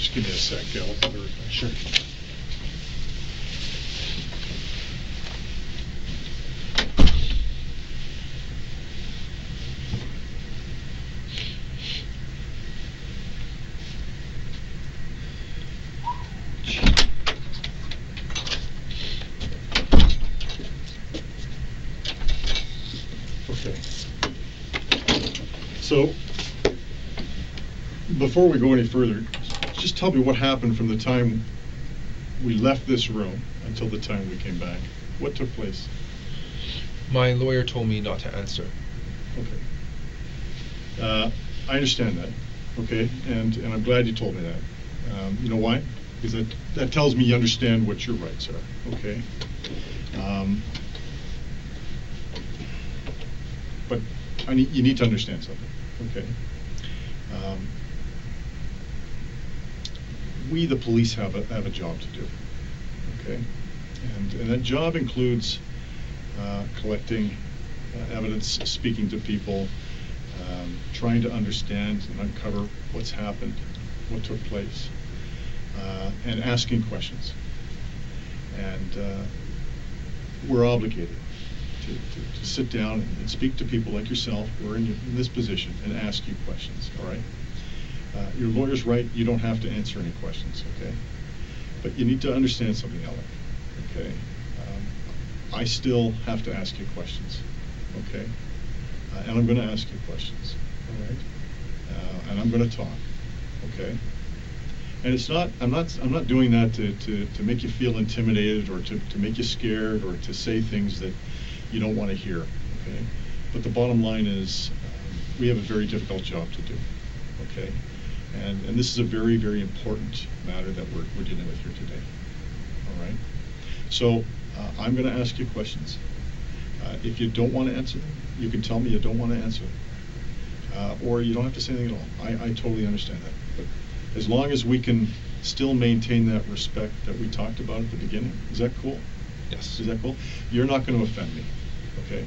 Just give me a sec, Alek. I'll verify. Sure. Okay. So, before we go any further, just tell me what happened from the time we left this room until the time we came back. What took place? My lawyer told me not to answer. Okay. I understand that. Okay, and I'm glad you told me that. You know why? Because that tells me you understand what your rights are. Okay. But you need to understand something. Okay. We, the police, have a job to do. Okay, and that job includes collecting evidence, speaking to people, trying to understand and uncover what's happened, what took place, and asking questions. And we're obligated to sit down and speak to people like yourself who are in this position and ask you questions. All right. Your lawyer's right. You don't have to answer any questions. Okay. But you need to understand something, Alek. Okay. I still have to ask you questions. Okay. And I'm going to ask you questions. All right. And I'm going to talk. Okay. And it's not. I'm not doing that to make you feel intimidated or to make you scared or to say things that you don't want to hear. Okay. But the bottom line is, we have a very difficult job to do. Okay. And this is a very, very important matter that we're dealing with here today. All right. So I'm going to ask you questions. If you don't want to answer them, you can tell me you don't want to answer them, or you don't have to say anything at all. I totally understand that. But as long as we can still maintain that respect that we talked about at the beginning, is that cool? Yes. Is that cool? You're not going to offend me. Okay.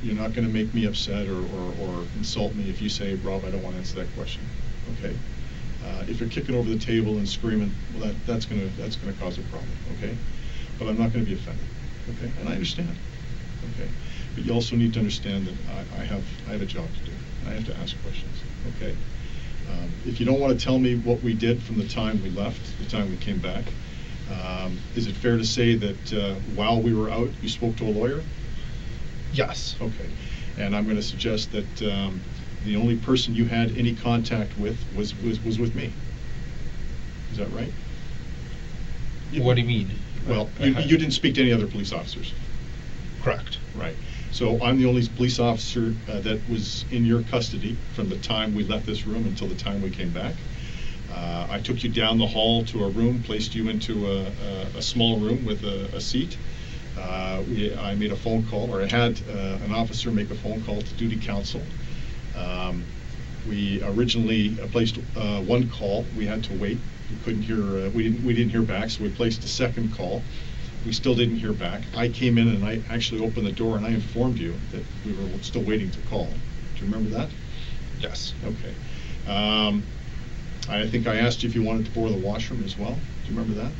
You're not going to make me upset or insult me if you say, Rob, I don't want to answer that question. Okay. If you're kicking over the table and screaming, well, that's going to cause a problem. Okay. But I'm not going to be offended. Okay. And I understand. Okay. But you also need to understand that I have a job to do. I have to ask questions. Okay. If you don't want to tell me what we did from the time we left, the time we came back, is it fair to say that while we were out, you spoke to a lawyer? Yes. Okay. And I'm going to suggest that the only person you had any contact with was with me. Is that right? What do you mean? Well, you didn't speak to any other police officers. Correct. Right. So I'm the only police officer that was in your custody from the time we left this room until the time we came back. I took you down the hall to a room, placed you into a small room with a seat. I made a phone call, or I had an officer make a phone call to duty counsel. We originally placed one call. We had to wait. We couldn't hear. We didn't hear back, so we placed a second call. We still didn't hear back. I came in and I actually opened the door and I informed you that we were still waiting to call. Do you remember that? Yes. Okay. I think I asked you if you wanted to borrow the washroom as well. Do you remember that?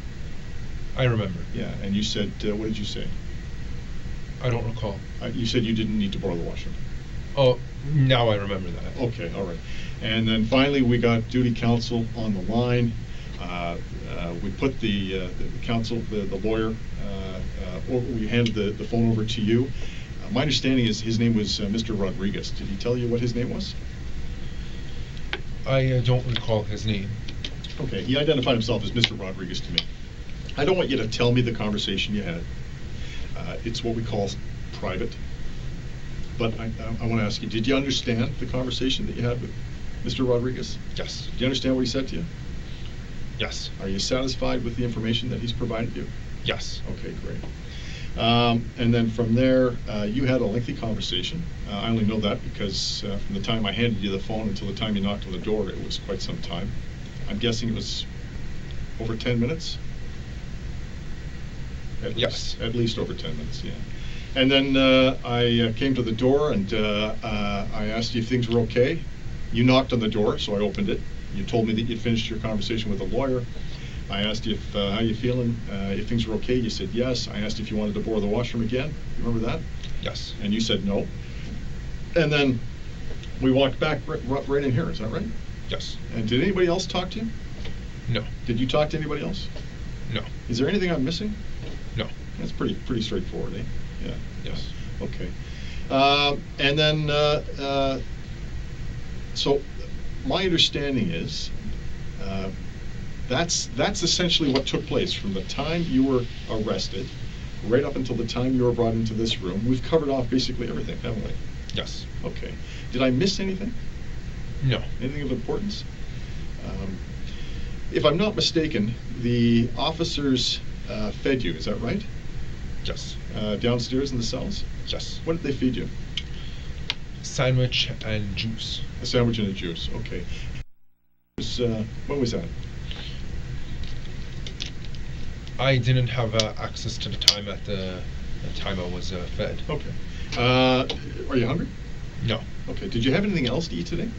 I remember. Yeah, and you said, what did you say? I don't recall. You said you didn't need to borrow the washroom. Oh, now I remember that. Okay, all right. And then finally we got duty counsel on the line. We put the counsel, the lawyer, we handed the phone over to you. My understanding is his name was Mr. Rodriguez. Did he tell you what his name was? I don't recall his name. Okay, he identified himself as Mr. Rodriguez to me. I don't want you to tell me the conversation you had. It's what we call private. But I want to ask you, did you understand the conversation that you had with Mr. Rodriguez? Yes. Do you understand what he said to you? Yes. Are you satisfied with the information that he's provided you? Yes. Okay, great. And then from there, you had a lengthy conversation. I only know that because from the time I handed you the phone until the time you knocked on the door, it was quite some time. I'm guessing it was over 10 minutes? Yes. At least over 10 minutes, yeah. And then I came to the door and I asked you if things were okay. You knocked on the door, so I opened it. You told me that you'd finished your conversation with a lawyer. I asked you if, how you feeling, if things were okay. You said yes. I asked if you wanted to borrow the washroom again. You remember that? Yes. And you said no. And then we walked back right in here. Is that right? Yes. And did anybody else talk to you? No. Did you talk to anybody else? No. Is there anything I'm missing? No. That's pretty straightforward, eh? Yeah. Yes. Okay. And then, so my understanding is that's essentially what took place from the time you were arrested right up until the time you were brought into this room. We've covered off basically everything, haven't we? Yes. Okay. Did I miss anything? No. Anything of importance? If I'm not mistaken, the officers fed you, is that right? Yes. Downstairs in the cells? Yes. What did they feed you? Sandwich and juice. A sandwich and a juice, okay. When was that? I didn't have access to the time at the time I was fed. Okay. Are you hungry? No. Okay. Did you have anything else to eat today?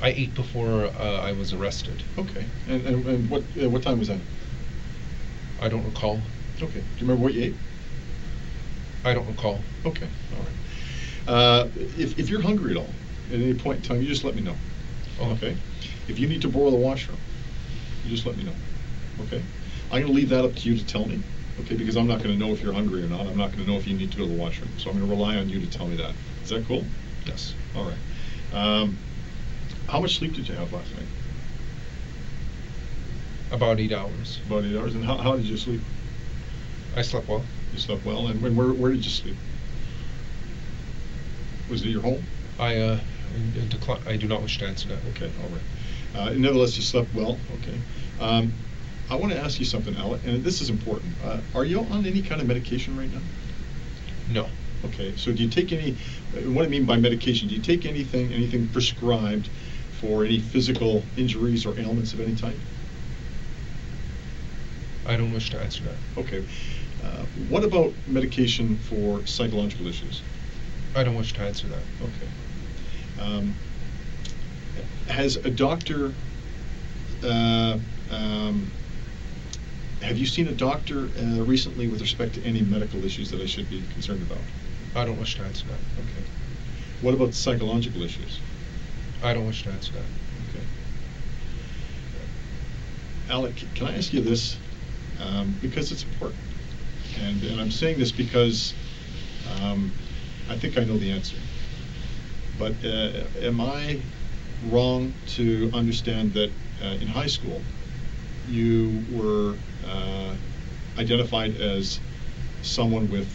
I ate before I was arrested. Okay. And what time was that? I don't recall. Okay. Do you remember what you ate? I don't recall. Okay. All right. If you're hungry at all, at any point in time, you just let me know. Okay. If you need to borrow the washroom, you just let me know. Okay. I'm going to leave that up to you to tell me. Okay, because I'm not going to know if you're hungry or not. I'm not going to know if you need to go to the washroom. So I'm going to rely on you to tell me that. Is that cool? Yes. All right. How much sleep did you have last night? About 8 hours. About 8 hours. And how did you sleep? I slept well. You slept well. And where did you sleep? Was it your home? I do not wish to answer that. Okay, all right. Nevertheless, you slept well. Okay. I want to ask you something, Alek, and this is important. Are you on any kind of medication right now? No. Okay, so do you take any, what I mean by medication, do you take anything prescribed for any physical injuries or ailments of any type? I don't wish to answer that. Okay. What about medication for psychological issues? I don't wish to answer that. Okay. Has a doctor, have you seen a doctor recently with respect to any medical issues that I should be concerned about? I don't wish to answer that. Okay. What about psychological issues? I don't wish to answer that. Okay. Alek, can I ask you this? Because it's important. And I'm saying this because I think I know the answer. But am I wrong to understand that in high school you were identified as someone with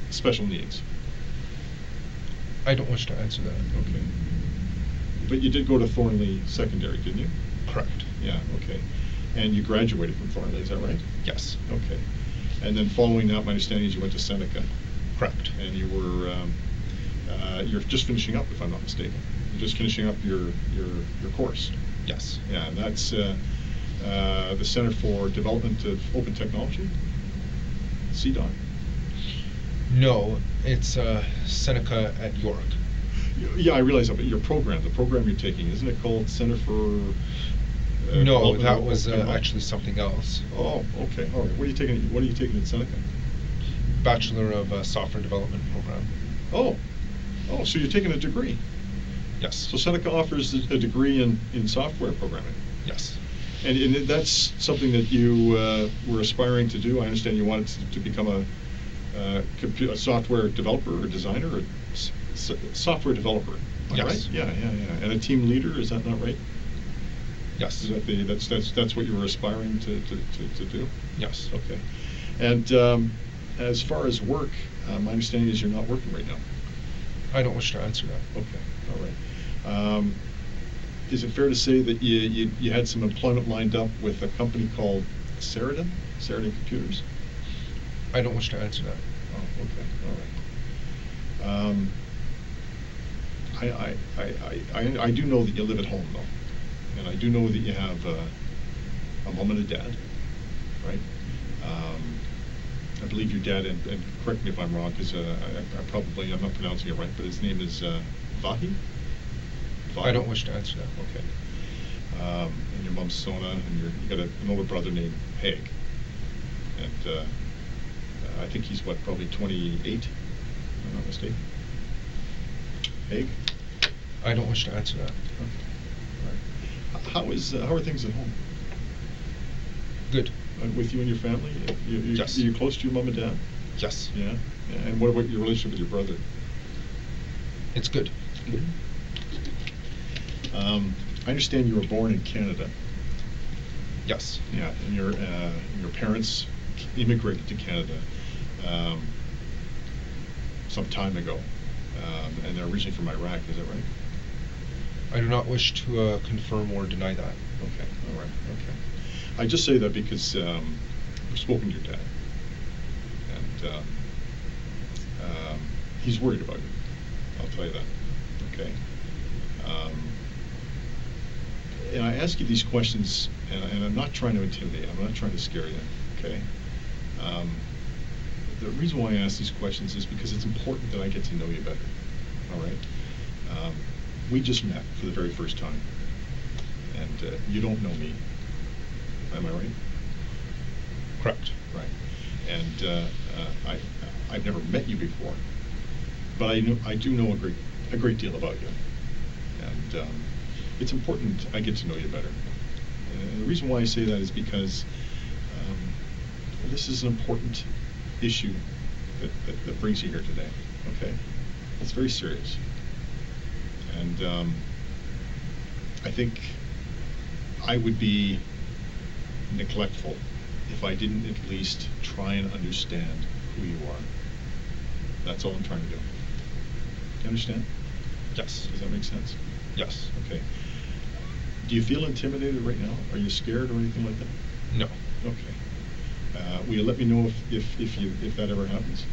special needs? I don't wish to answer that. Okay. But you did go to Thornley Secondary, didn't you? Correct. Yeah, okay. And you graduated from Thornley, is that right? Yes. Okay. And then following that, my understanding is you went to Seneca. Correct. And you were, you're just finishing up, if I'm not mistaken. You're just finishing up your course. Yes. Yeah, and that's the Center for Development of Open Technology, CDOT. No, it's Seneca at York. Yeah, I realize that, but the program you're taking, isn't it called Center for No, Development that of was Open Technology? actually something else. Oh, okay, all right. What are you taking at Seneca? Bachelor of Software Development program. Oh, so you're taking a degree. Yes. So Seneca offers a degree in software programming. Yes. And that's something that you were aspiring to do. I understand you wanted to become a software developer or designer or software developer. Yes. Right? Yeah. And a team leader, is that not right? Yes. Is that that's what you were aspiring to do? Yes. Okay. And as far as work, my understanding is you're not working right now. I don't wish to answer that. Okay. All right. Is it fair to say that you had some employment lined up with a company called Sheridan Computers? I don't wish to answer that. Oh, okay, all right. I do know that you live at home though, and I do know that you have a mom and a dad, right? I believe your dad, and correct me if I'm wrong, because I'm not pronouncing it right, but his name is Vahi? father? I don't wish to answer that. Okay. And your mom's Sona, and you got an older brother named Haig. And I think he's what, probably 28, if I'm not mistaken. Haig? I don't wish to answer that. Okay. All right. How are things at home? Good. With you and your family? Yes. Are you close to your mom and dad? Yes. Yeah? And what about your relationship with your brother? It's good. Good. I understand you were born in Canada. Yes. Yeah, and your parents immigrated to Canada some time ago, and they're originally from Iraq. Is that right? I do not wish to confirm or deny that. Okay. All right. Okay. I just say that because I've spoken to your dad, and he's worried about you. I'll tell you that. Okay. And I ask you these questions, and I'm not trying to intimidate. I'm not trying to scare you. Okay. The reason why I ask these questions is because it's important that I get to know you better. All right. We just met for the very first time, and you don't know me. Am I right? Correct. Right. And I've never met you before, but I do know a great deal about you, and it's important I get to know you better. And the reason why I say that is because this is an important issue that brings you here today. Okay, it's very serious, and I think I would be neglectful if I didn't at least try and understand who you are. That's all I'm trying to do. You understand? Yes. Does that make sense? Yes. Okay. Do you feel intimidated right now? Are you scared or anything like that? No. Okay. Will you let me know if that ever happens?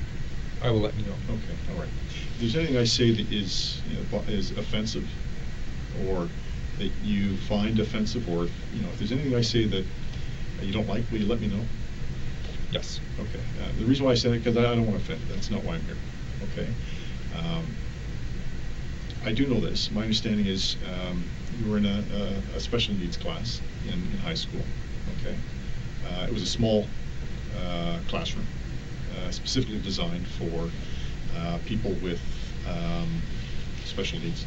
I will let you know. Okay. All right. If there's anything I say that is offensive, or that you find offensive, or if there's anything I say that you don't like, will you let me know? Yes. Okay. The reason why I say that, because I don't want to offend you. That's not why I'm here. Okay. I do know this. My understanding is you were in a special needs class in high school. Okay. It was a small classroom, specifically designed for people with special needs.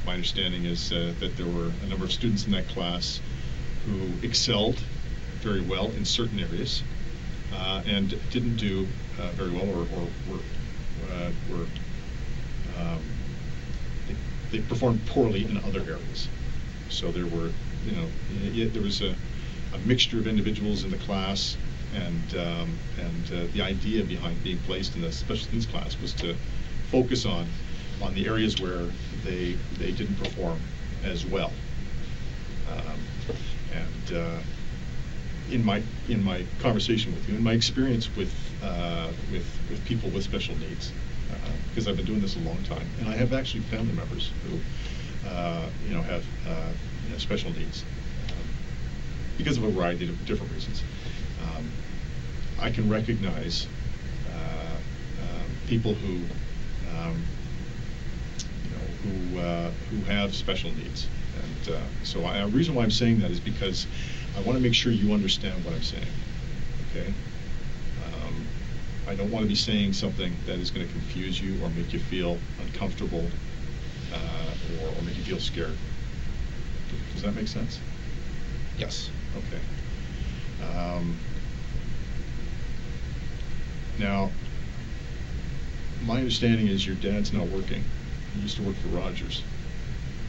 My understanding is that there were a number of students in that class who excelled very well in certain areas and didn't do very well, or were they performed poorly in other areas. So there were, there was a mixture of individuals in the class, and the idea behind being placed in the special needs class was to focus on the areas where they didn't perform as well. In my conversation with you, in my experience with people with special needs, because I've been doing this a long time, and I have actually family members who have special needs because of a variety of different reasons. I can recognize people who have special needs, and so the reason why I'm saying that is because I want to make sure you understand what I'm saying. Okay. I don't want to be saying something that is going to confuse you or make you feel uncomfortable or make you feel scared. Does that make sense? Yes. Okay. Now, my understanding is your dad's not working. He used to work for Rogers,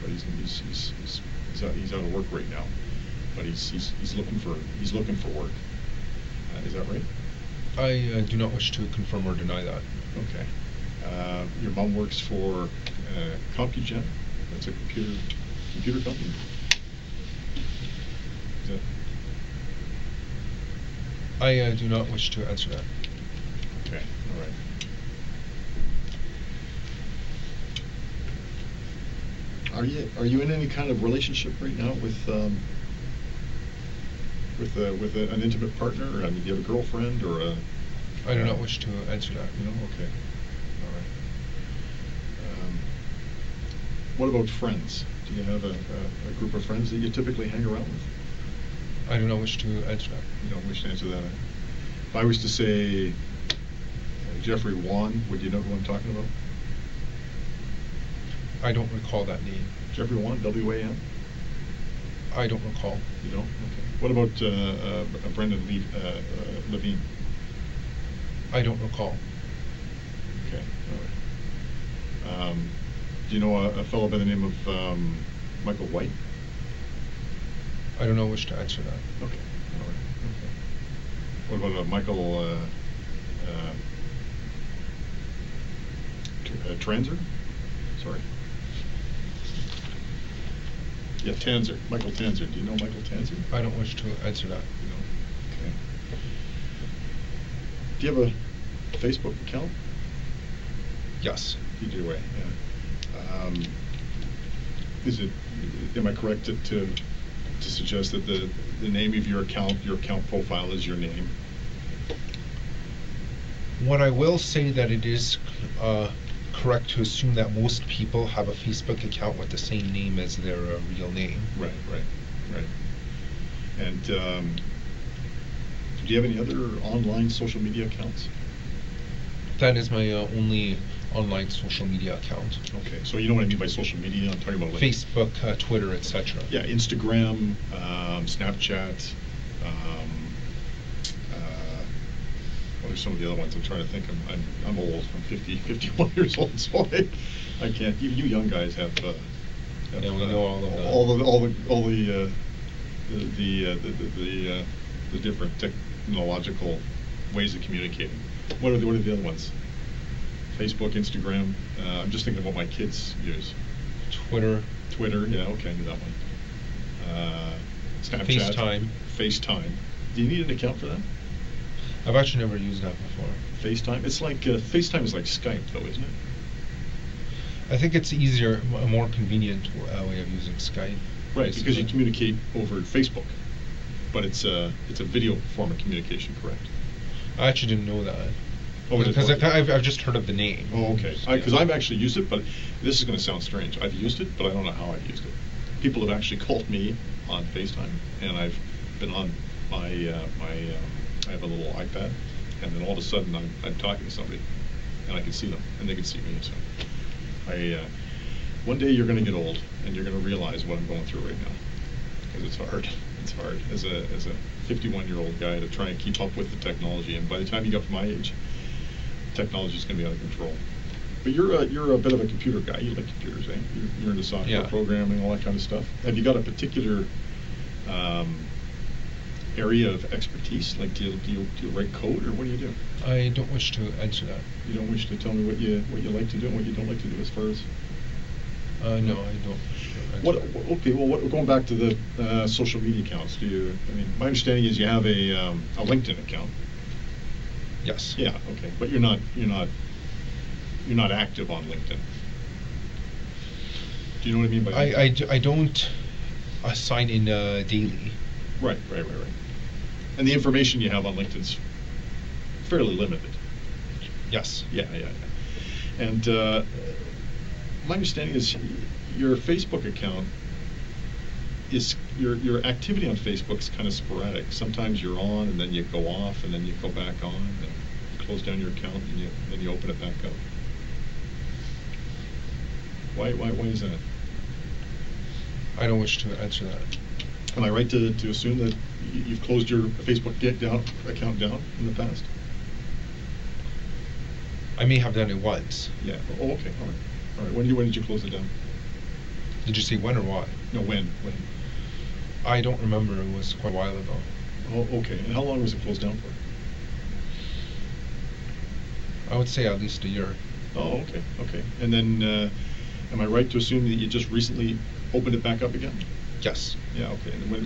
but he's out of work right now. But he's looking for work. Is that right? I do not wish to confirm or deny that. Okay. Your mom works for CompuGen. That's a computer company. Is that? I do not wish to answer that. Okay. All right. Are you in any kind of relationship right now with an intimate partner? I mean, do you have a girlfriend or a? I do not wish to answer that. No. Okay. All right. What about friends? Do you have a group of friends that you typically hang around with? I do not wish to answer that. You don't wish to answer that. If I was to say Jeffrey Wan, would you know who I'm talking about? I don't recall that name. Jeffrey Wan, W-A-N? I don't recall. You don't? Okay. What about Brendan Levine? I don't recall. Okay. All right. Do you know a fellow by the name of Michael White? I do not wish to answer that. Okay. All right. Okay. What about Michael Transer? Sorry. Yeah, Tanzer. Michael Tanzer. Do you know Michael Tanzer? I don't wish to answer that. You don't? Okay. Do you have a Facebook account? Yes. You do, yeah. Am I correct to suggest that the name of your account profile is your name? What I will say that it is correct to assume that most people have a Facebook account with the same name as their real name. Right. And do you have any other online social media accounts? That is my only online social media account. Okay, so you know what I mean by social media? I'm talking about like Facebook, Twitter, etc. Yeah, Instagram, Snapchat. What are some of the other ones? I'm trying to think. I'm old. I'm 51 years old, so I can't. Even you young guys have. Yeah, we know all of them. All the different technological ways of communicating. What are the other ones? Facebook, Instagram. I'm just thinking of what my kids use. Twitter, yeah, okay, I knew that one. Snapchat. FaceTime. Do you need an account for that? I've actually never used that before. FaceTime? It's like, FaceTime is like Skype though, isn't it? I think it's easier, a more convenient way of using Skype. Right, because you communicate over Facebook, but it's a video form of communication, correct? I actually didn't know that. Oh, because I've just heard of the name. Oh, okay. Because I've actually used it, but this is going to sound strange. I've used it, but I don't know how I've used it. People have actually called me on FaceTime, and I've been on my I have a little iPad, and then all of a sudden I'm talking to somebody, and I can see them, and they can see me. So one day you're going to get old, and you're going to realize what I'm going through right now, because it's hard. It's hard as a 51-year-old guy to try and keep up with the technology, and by the time you get to my age, technology is going to be out of control. But you're a bit of a computer guy. You like computers, eh? You're into software programming, all that kind of stuff. Have you got a particular area of expertise? Like, do you write code, or what do you do? I don't wish to answer that. You don't wish to tell me what you like to do and what you don't like to do as far as? No, I don't. Okay, well, going back to the social media accounts, I mean, my understanding is you have a LinkedIn account. Yes. Yeah. Okay, but you're not active on LinkedIn. Do you know what I mean by that? I don't sign in daily. Right. And the information you have on LinkedIn's fairly limited. Yes. Yeah. And my understanding is your Facebook account is your activity on Facebook is kind of sporadic. Sometimes you're on, and then you go off, and then you go back on, and you close down your account, and then you open it back up. Why is that? I don't wish to answer that. Am I right to assume that you've closed your Facebook account down in the past? I may have done it once. Yeah. Oh, okay. All right. When did you close it down? Did you say when or why? No, when? I don't remember. It was quite a while ago. Oh, okay. And how long was it closed down for? I would say at least a year. Oh, okay. And then, am I right to assume that you just recently opened it back up again? Yes. Yeah. Okay. And when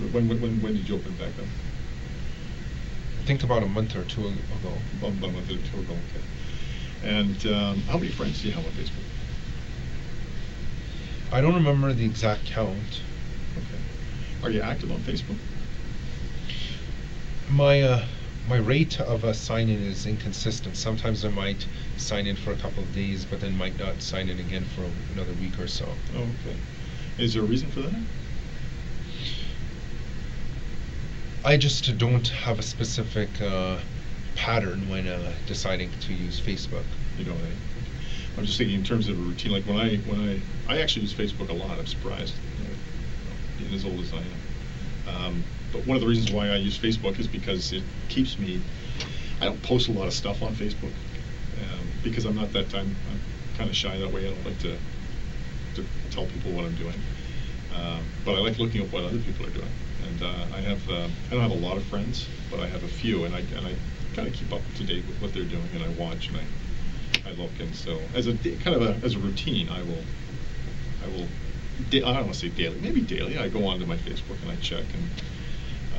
did you open it back up? I think about a month or two ago. About a month or two ago. Okay. And how many friends do you have on Facebook? I don't remember the exact count. Okay. Are you active on Facebook? My My rate of sign-in is inconsistent. Sometimes I might sign in for a couple of days, but then might not sign in again for another week or so. Oh, okay. Is there a reason for that? I just don't have a specific pattern when deciding to use Facebook. You know, I'm just thinking in terms of a routine. Like when I actually use Facebook a lot. I'm surprised, being as old as I am. But one of the reasons why I use Facebook is because it keeps me. I don't post a lot of stuff on Facebook because I'm not that time. I'm kind of shy that way. I don't like to tell people what I'm doing. But I like looking at what other people are doing. And I don't have a lot of friends, but I have a few, and I kind of keep up to date with what they're doing, and I watch and I look, and so as a routine, I don't want to say daily, maybe daily. I go onto my Facebook and I check,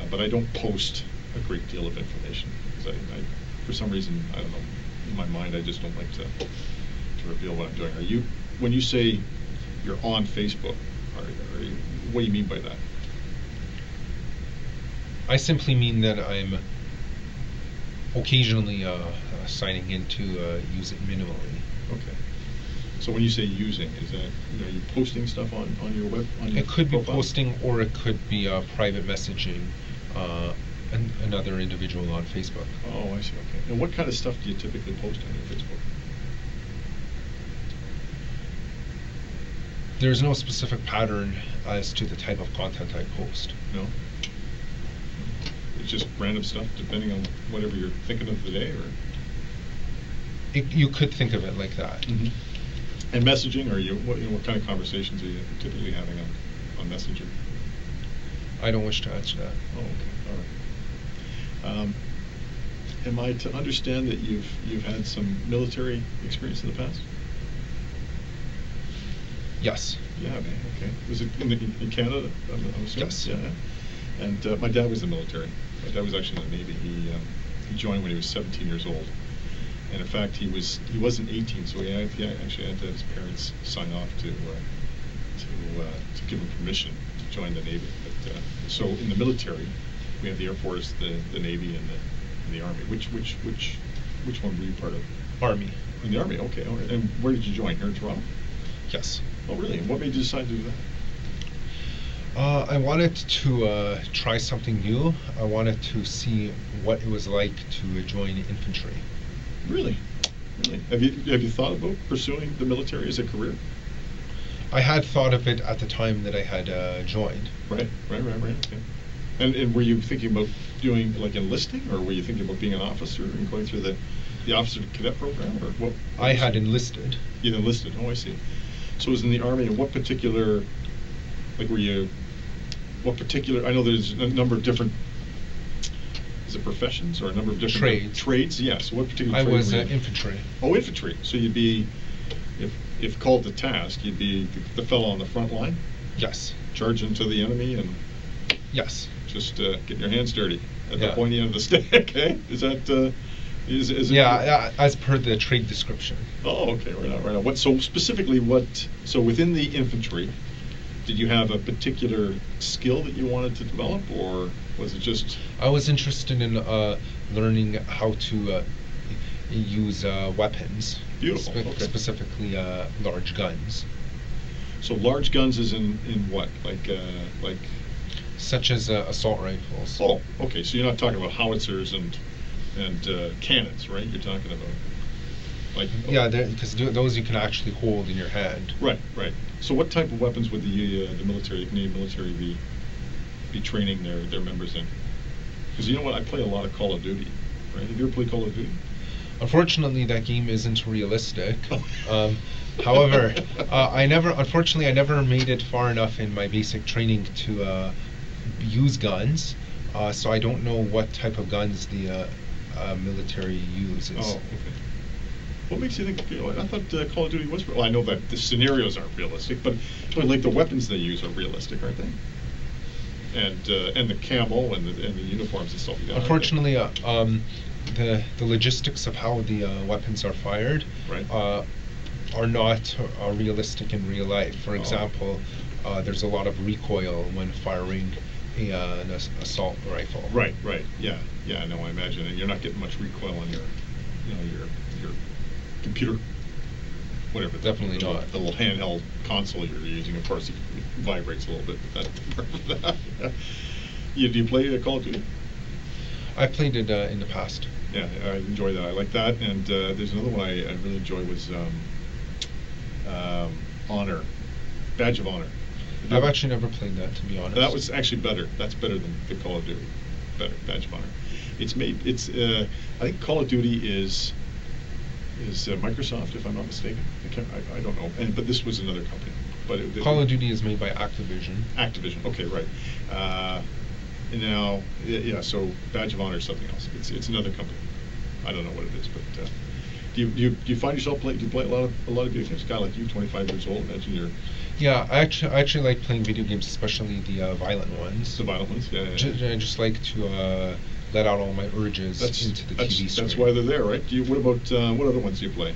but I don't post a great deal of information because I for some reason, I don't know, in my mind I just don't like to reveal what I'm doing. When you say you're on Facebook, what do you mean by that? I simply mean that I'm occasionally signing in to use it minimally. Okay. So when you say using, is that are you posting stuff on your web? It could be profile? posting, or it could be private messaging another individual on Facebook. Oh, I see. Okay. And what kind of stuff do you typically post on your Facebook? There's no specific pattern as to the type of content I post. No. It's just random stuff, depending on whatever you're thinking of the day, or. You could think of it like that. Mm-hmm. And messaging, or what kind of conversations are you typically having on Messenger? I don't wish to answer that. Oh, okay, all right. Am I to understand that you've had some military experience in the past? Yes. Yeah, okay. Was it in Canada? I'm assuming? Yes. Yeah. And my dad was in the military. My dad was actually in the Navy. He joined when he was 17 years old. And in fact, he wasn't 18, so he actually had to have his parents sign off to give him permission to join the Navy. But, so in the military, we have the Air Force, the Navy, and the Army. Which one were you part of? Army. In the Army, okay. All right. And where did you join? Here in Toronto? Yes. Oh, really? And what made you decide to do that? I wanted to try something new. I wanted to see what it was like to join infantry. Really? Have you thought about pursuing the military as a career? I had thought of it at the time that I had joined. Right. Okay. And were you thinking about doing like enlisting, or were you thinking about being an officer and going through the officer cadet program, or what? I had enlisted. You enlisted. Oh, I see. So it was in the Army. And what particular, like, what particular? I know there's a number of different. Is it professions or a number of different trades? Yes. What particular? I trade was were you? infantry. Oh, infantry. So you'd be, if called to task, you'd be the fellow on the front line. Yes. Charge into the enemy and. Yes. Just getting your hands dirty at the Yeah. pointy end of the stick. Okay. Is that? Is it? Yeah, as per the trade description. Oh, okay, right on. What? So specifically, So within the infantry, did you have a particular skill that you wanted to develop, or was it just? I was interested in learning how to use weapons. Beautiful. Okay. Specifically, large guns. So large guns is in what? Like. Such as assault rifles. Oh, okay. So you're not talking about howitzers and cannons, right? You're talking about like. Yeah, because those you can actually hold in your hand. Right. So what type of weapons would the Canadian military be training their members in? Because you know what, I play a lot of Call of Duty, right? Have you ever played Call of Duty? Unfortunately, that game isn't realistic. However, I never made it far enough in my basic training to use guns, so I don't know what type of guns the military uses. Oh, okay. What makes you think? I thought Call of Duty was. Well, I know that the scenarios aren't realistic, but like the weapons they use are realistic, aren't they? And the camo and the uniforms and stuff like that. Unfortunately, the logistics of how the weapons are fired right. Are not realistic in real life. For example, there's a lot of recoil when firing an assault rifle. Right. Yeah. No, I imagine, and you're not getting much recoil on your, your computer, whatever. Definitely not. The little handheld console you're using. Of course, it vibrates a little bit, but that's do you play Call of Duty? I played it in the past. Yeah, I enjoy that. I like that, and there's another one I really enjoy was Honor, Badge of Honor. I've actually never played that, to be honest. That was actually better. That's better than the Call of Duty. Better, Badge of Honor. It's made. It's. I think Call of Duty is Microsoft, if I'm not mistaken. I don't know. But this was another company. But Call of Duty is made by Activision. Activision. Okay, right. Now, yeah. So Badge of Honor is something else. It's another company. I don't know what it is, but. Do you find yourself playing? Do you play a lot of video games? A guy like you, 25 years old, imagine you're. Yeah, I actually like playing video games, especially the violent ones. The violent ones, yeah. I just like to let out all my urges into the TV screen. That's why they're there, right? What about what other ones do you play?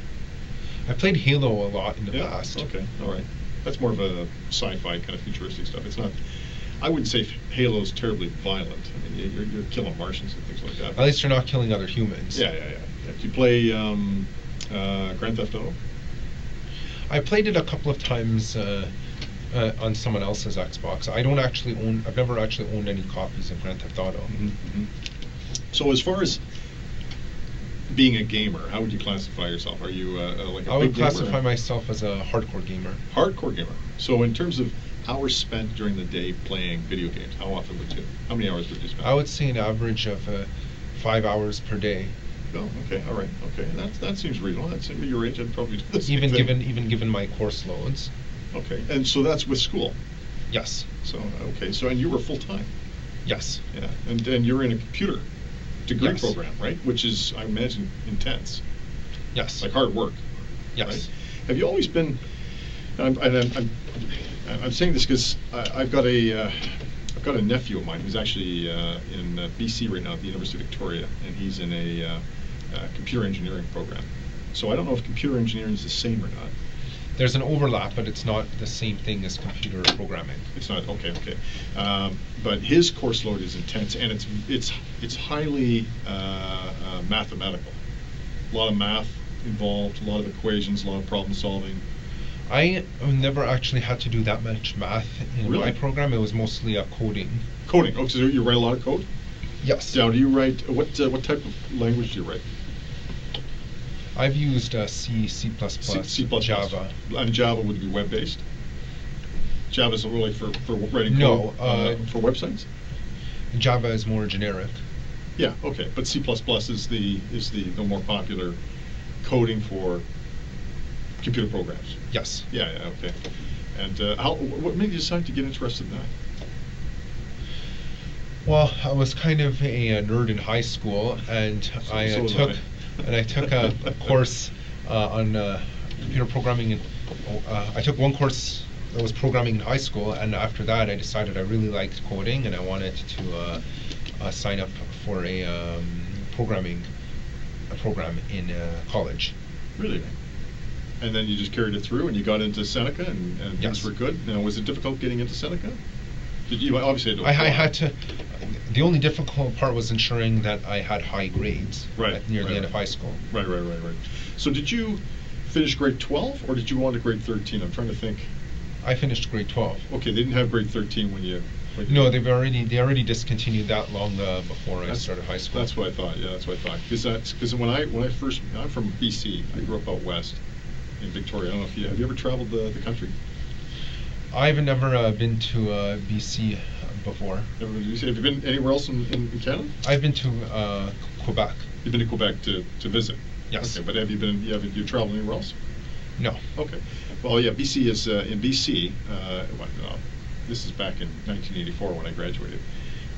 I played Halo a lot in the past. Okay, all right. That's more of a sci-fi kind of futuristic stuff. It's not. I wouldn't say Halo's terribly violent. I mean, you're killing Martians and things like that. At least you're not killing other humans. Yeah. Do you play Grand Theft Auto? I played it a couple of times on someone else's Xbox. I've never actually owned any copies of Grand Theft Auto. Mm-hmm. So as far as being a gamer, how would you classify yourself? Are you like a I would big gamer? classify myself as a hardcore gamer. Hardcore gamer. So in terms of hours spent during the day playing video games, how often would you? How many hours would you spend? I would say an average of 5 hours per day. Oh, okay, all right, okay. That seems reasonable. That's at your age, I'd probably do the same Even thing. given my course loads. Okay, and so that's with school. Yes. So okay, so and you were full time. Yes. Yeah, and you're in a computer degree Yes. program, right? Which is, I imagine, intense. Yes. Like hard work. Yes. Right? Have you always been? I'm saying this because I've got a nephew of mine who's actually in BC right now at the University of Victoria, and he's in a computer engineering program. So I don't know if computer engineering is the same or not. There's an overlap, but it's not the same thing as computer programming. It's not okay. But his course load is intense, and it's highly mathematical. A lot of math involved, a lot of equations, a lot of problem solving. I never actually had to do that much math in Really? my program. It was mostly coding. Coding. Oh, so you write a lot of code? Yes. Now, do you write what type of language do you write? I've used C, C++, C++. Java. And Java would be web-based? Java is really for writing No, code for websites? Java is more generic. Yeah, okay. But C++ is the more popular coding for computer programs. Yes. Yeah, okay. And what made you decide to get interested in that? Well, I was kind of a nerd in high school, and I took a course on computer programming. And I took one course that was programming in high school, and after that, I decided I really liked coding, and I wanted to sign up for a program in college. Really? And then you just carried it through, and you got into Seneca, and Yes. things were good. Now, was it difficult getting into Seneca? Did you obviously had to I apply. had to. The only difficult part was ensuring that I had high grades near the end of high school. Right. So did you finish grade 12, or did you go on to grade 13? I'm trying to think. I finished grade 12. Okay, they didn't have grade 13 when you. No, they already discontinued that long before I started high school. That's what I thought. Yeah, that's what I thought. Because when I first, I'm from BC. I grew up out west in Victoria. I don't know if have you ever traveled the country? I've never been to BC before. Never been to BC. Have you been anywhere else in Canada? I've been to Quebec. You've been to Quebec to visit. Yes. Okay, but have you traveled anywhere else? No. Okay. Well, yeah, BC is in BC. This is back in 1984 when I graduated,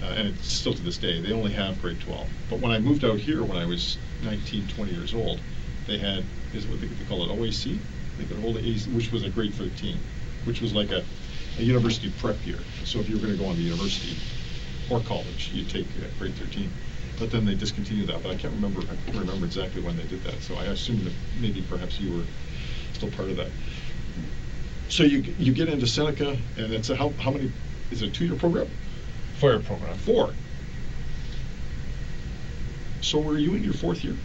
and it's still to this day. They only have grade 12. But when I moved out here when I was 19, 20 years old, they had what they call it OAC. They could hold AAC, which was a grade 13, which was like a university prep year. So if you were going to go on to university or college, you'd take grade 13. But then they discontinued that. But I couldn't remember exactly when they did that. So I assume that maybe perhaps you were still part of that. So you get into Seneca, and it's how many? Is it a 2-year program? 4-year program. 4. So were you in your 4th year?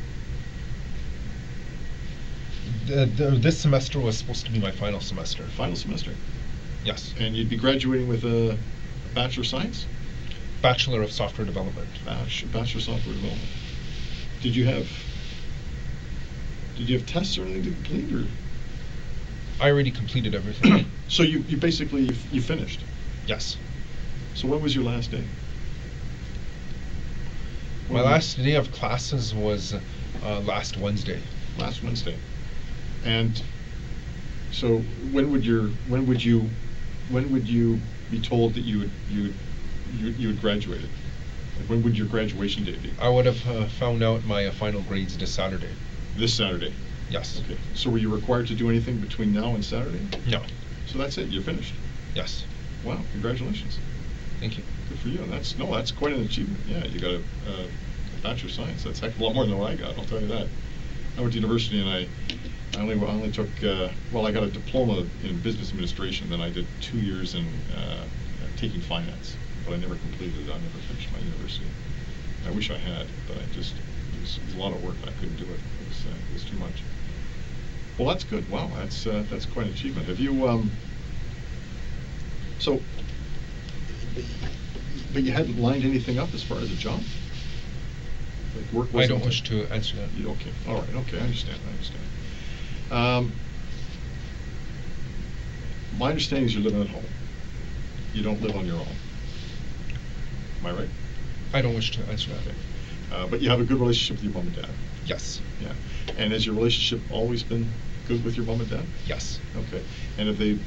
This semester was supposed to be my final semester. Final semester. Yes. And you'd be graduating with a Bachelor of Science? Bachelor of Software Development. Bachelor of Software Development. Did you have tests or anything to complete, or? I already completed everything. So you basically you finished. Yes. So when was your last day? My last day of classes was last Wednesday. Last Wednesday. And so when would you be told that you had graduated? Like, when would your graduation date be? I would have found out my final grades this Saturday. This Saturday? Yes. Okay. So were you required to do anything between now and Saturday? No. So that's it. You're finished. Yes. Wow. Congratulations. Thank you. Good for you. That's quite an achievement. Yeah, you got a Bachelor of Science. That's a heck of a lot more than what I got. I'll tell you that. I went to university and I only took I got a diploma in business administration. Then I did 2 years in taking finance, but I never completed it. I never finished my university. I wish I had, but it was a lot of work. I couldn't do it. It was too much. Well, that's good. Wow, that's quite an achievement. Have you but you hadn't lined anything up as far as a job? Like work wasn't. I don't wish to answer that. Okay. All right. Okay. I understand. My understanding is you're living at home. You don't live on your own. Am I right? I don't wish to answer that. Okay. But you have a good relationship with your mom and dad. Yes. Yeah. And has your relationship always been good with your mom and dad? Yes. Okay. And have they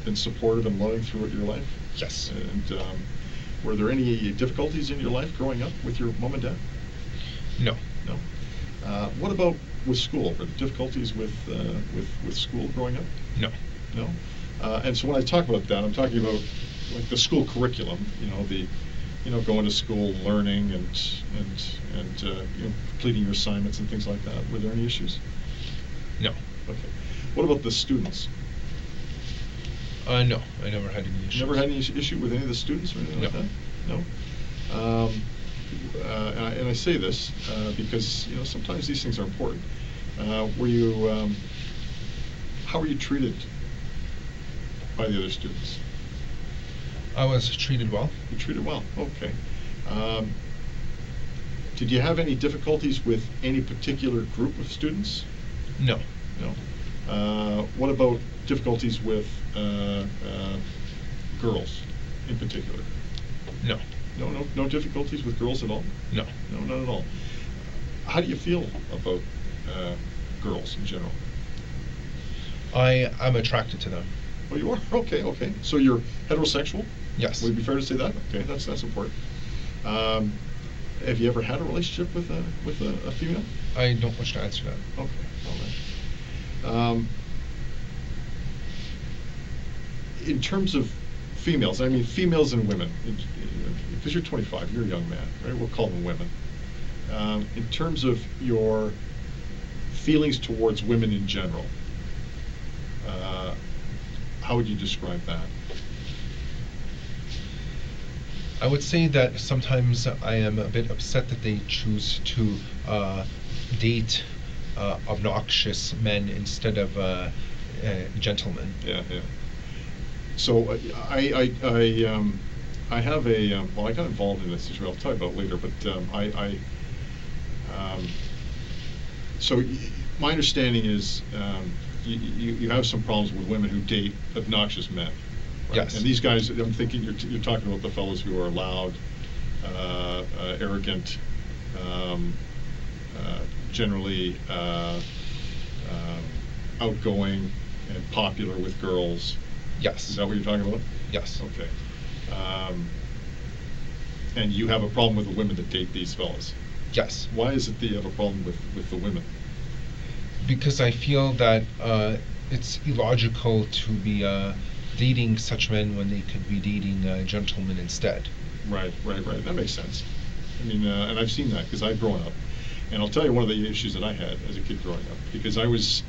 been supportive and loving throughout your life? Yes. And were there any difficulties in your life growing up with your mom and dad? No. No. What about with school? Were there difficulties with school growing up? No. No. And so when I talk about that, I'm talking about like the school curriculum. Going to school, learning, and completing your assignments and things like that. Were there any issues? No. Okay. What about the students? No, I never had any issues. Never had any issue with any of the students or anything like that? No. And I say this because sometimes these things are important. How were you treated by the other students? I was treated well. You treated well. Okay. Did you have any difficulties with any particular group of students? No. No. What about difficulties with girls in particular? No. No difficulties with girls at all? No. No, not at all. How do you feel about girls in general? I'm attracted to them. Oh, you are? Okay. So you're heterosexual? Yes. Would it be fair to say that? Okay, that's important. Have you ever had a relationship with a female? I don't wish to answer that. Okay, all right. In terms of females, I mean females and women, because you're 25, you're a young man, right? We'll call them women. In terms of your feelings towards women in general, how would you describe that? I would say that sometimes I am a bit upset that they choose to date obnoxious men instead of gentlemen. Yeah. So I have I got involved in this issue. I'll tell you about it later. But so my understanding is you have some problems with women who date obnoxious men. Right? Yes. And these guys, I'm thinking you're talking about the fellows who are loud, arrogant, generally outgoing and popular with girls. Yes. Is that what you're talking about? Yes. Okay. And you have a problem with the women that date these fellas? Yes. Why is it that you have a problem with the women? Because I feel that it's illogical to be dating such men when they could be dating gentlemen instead. Right. That makes sense. I mean, and I've seen that because I've grown up. And I'll tell you one of the issues that I had as a kid growing up, because I was,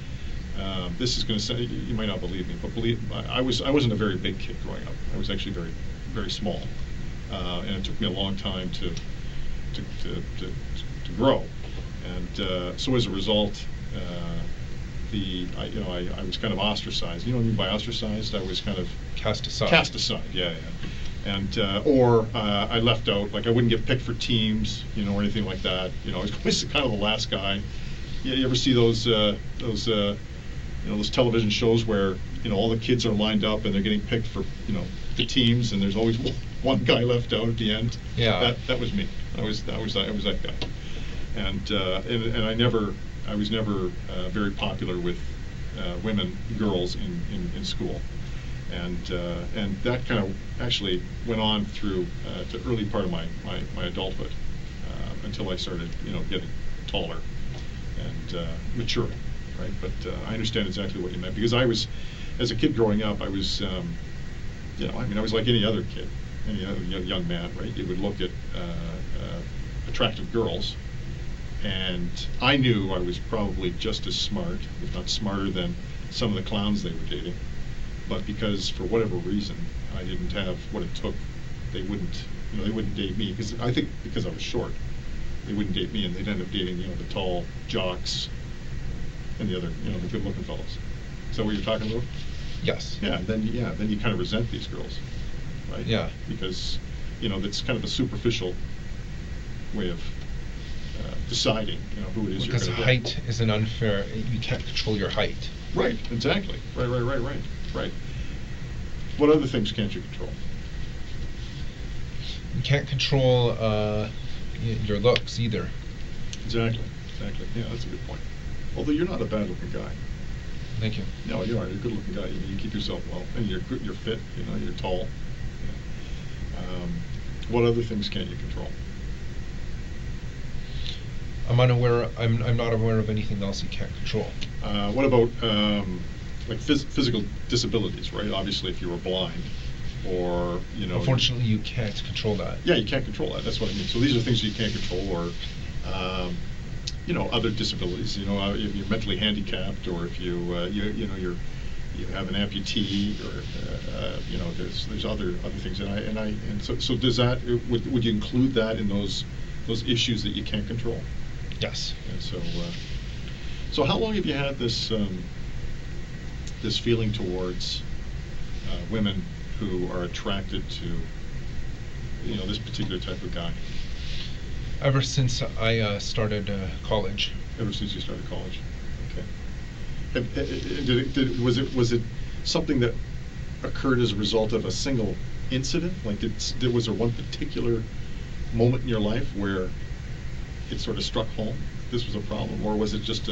this is going to say, you might not believe me, but I wasn't a very big kid growing up. I was actually very, very small. and it took me a long time to grow. And so as a result, I was kind of ostracized. You know what I mean by ostracized? I was kind of Cast aside. Cast aside, yeah. And or I left out, like I wouldn't get picked for teams, or anything like that. I was always kind of the last guy. You ever see those television shows where all the kids are lined up and they're getting picked for the teams, and there's always one guy left out at the end. Yeah. That was me. I was that guy. And I was never very popular with girls in school. And that kind of actually went on through the early part of my adulthood, until I started getting taller and maturing, right? But I understand exactly what you meant, because I was, as a kid growing up, I was I was like any other kid, any other young man, right? You would look at attractive girls, and I knew I was probably just as smart, if not smarter, than some of the clowns they were dating. But because for whatever reason I didn't have what it took, they wouldn't date me, because I think because I was short, they wouldn't date me, and they'd end up dating the tall jocks and the other the good-looking fellows. Is that what you're talking about? Yes. Then you kind of resent these girls, right? Yeah. Because that's kind of a superficial way of deciding who it is because you're going to height is an unfair. You can't control your height. Right. Exactly. Right. What other things can't you control? You can't control your looks either. Exactly. Yeah, that's a good point. Although you're not a bad-looking guy. Thank you. No, you are. You're a good-looking guy. You keep yourself well, and you're good. You're fit. You're tall. Yeah. What other things can't you control? I'm not aware of anything else you can't control. What about like physical disabilities? Right. Obviously, if you were blind, or Unfortunately, you can't control that. Yeah, you can't control that. That's what I mean. So these are things you can't control, or other disabilities. If you're mentally handicapped, or if you have an amputee, or there's other things. And so does that, would you include that in those issues that you can't control? Yes. And so how long have you had this this feeling towards women who are attracted to this particular type of guy? Ever since I started college. Ever since you started college, okay. Was it something that occurred as a result of a single incident? Like, was there one particular moment in your life where it sort of struck home this was a problem, or was it just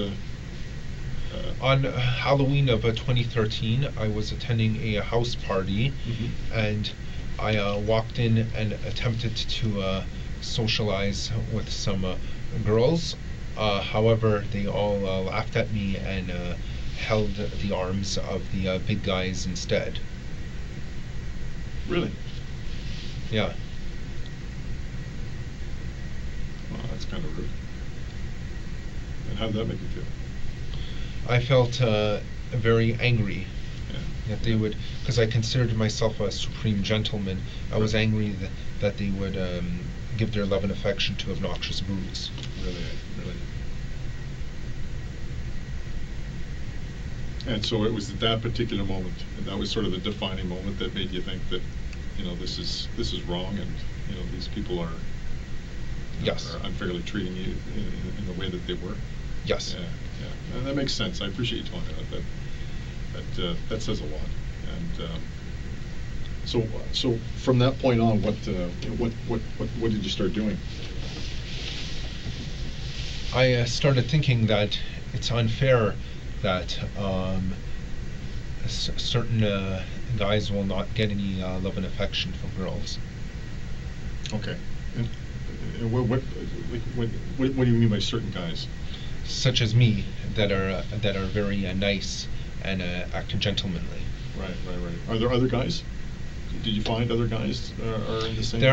on Halloween of 2013, I was attending a house party, and I walked in and attempted to socialize with some girls. However, they all laughed at me and held the arms of the big guys instead. Really? Yeah. Well, that's kind of rude. And how did that make you feel? I felt very angry. Yeah. That they would, because I considered myself a supreme gentleman. I was angry that they would give their love and affection to obnoxious brutes. Really. And so it was at that particular moment, and that was sort of the defining moment that made you think that, this is wrong, and these people are Yes. are unfairly treating you in the way that they were. Yes. Yeah. And that makes sense. I appreciate you telling me that. That says a lot. And so from that point on, what did you start doing? I started thinking that it's unfair that certain guys will not get any love and affection from girls. Okay. And what do you mean by certain guys? Such as me, that are very nice and act gentlemanly. Right. Are there other guys? Did you find other guys are in the same?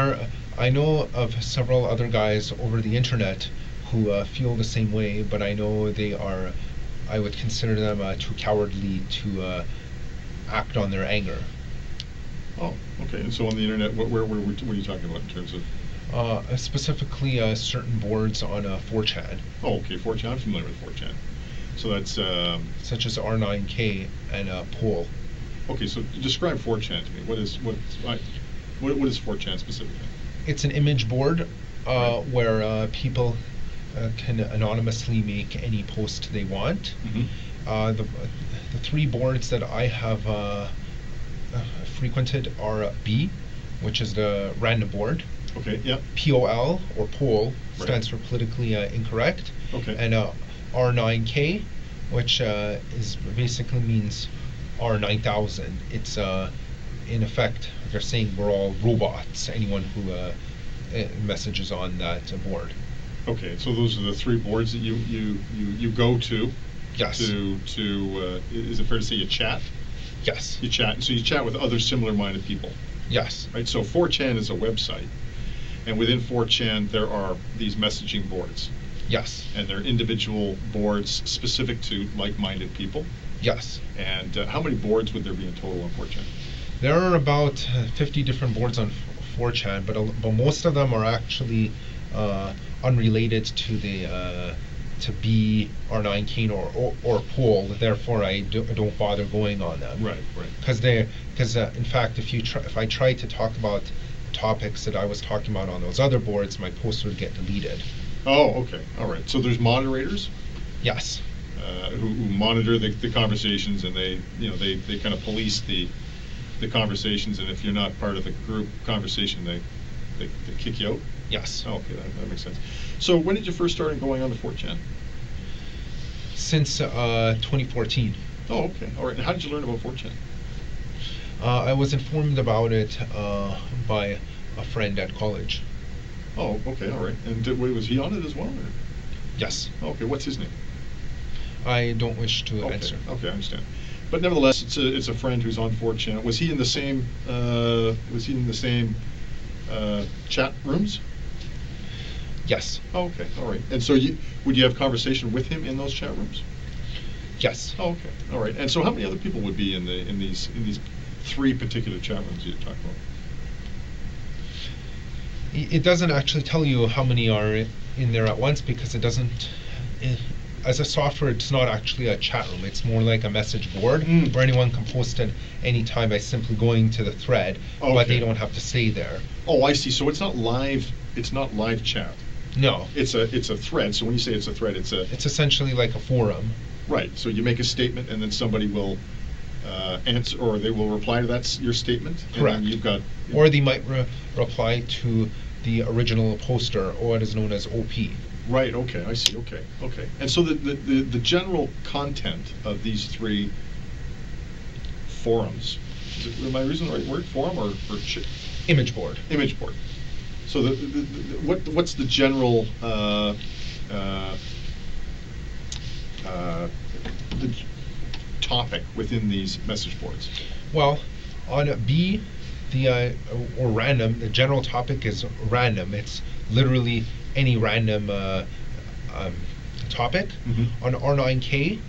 I know of several other guys over the internet who feel the same way, but I know they are. I would consider them too cowardly to act on their anger. Oh, okay. And so on the internet, what are you talking about in terms of? Specifically, certain boards on 4chan. Oh, okay. 4chan. I'm familiar with 4chan. So that's such as R9K and Pool. Okay. So describe 4chan to me. What is 4chan specifically? It's an image board Right. where people can anonymously make any post they want. Mm-hmm. The three boards that I have frequented are B, which is the random board. Okay. Yeah. POL or poll Right. stands for politically incorrect. Okay. And R9K, which is basically means R9000. It's in effect they're saying we're all robots. Anyone who messages on that board. Okay. So those are the three boards that you go to. Yes. To is it fair to say you chat? Yes. You chat. So you chat with other similar-minded people. Yes. Right. So 4chan is a website, and within 4chan there are these messaging boards. Yes. And they're individual boards specific to like-minded people. Yes. And how many boards would there be in total on 4chan? There are about 50 different boards on 4chan, but most of them are actually unrelated to the to B R9K or Pool. Therefore, I don't bother going on them. Right. Because in fact, if I tried to talk about topics that I was talking about on those other boards, my post would get deleted. Oh, okay. All right. So there's moderators. Yes. Who monitor the conversations, and they kind of police the conversations, and if you're not part of the group conversation, they kick you out. Yes. Oh, okay, that makes sense. So when did you first start going on to 4chan? Since 2014. Oh, okay. All right. And how did you learn about 4chan? I was informed about it by a friend at college. Oh, okay. All right. And was he on it as well? Or? Yes. Okay. What's his name? I don't wish to answer. Okay, I understand. But nevertheless, it's a friend who's on 4chan. Was he in the same chat rooms? Yes. Oh, okay. All right. And so would you have conversation with him in those chat rooms? Yes. Oh, okay. All right. And so how many other people would be in these three particular chat rooms you talked about? It doesn't actually tell you how many are in there at once because it doesn't. As a software, it's not actually a chat room. It's more like a message board where anyone can post at any time by simply going to the thread, but they don't have to stay there. Oh, I see. So it's not live. It's not live chat. No. It's a thread. So when you say it's a thread, it's essentially like a forum. Right. So you make a statement, and then somebody will answer, or they will reply to your statement. Correct. And then you've got. Or they might reply to the original poster, or what is known as OP. Right. Okay. I see. Okay. And so the general content of these three forums. Am I using the right word? Forum or image board? Image board. So what's the general the topic within these message boards? Well, on B, or random, the general topic is random. It's literally any random topic. Mm-hmm. On R9K,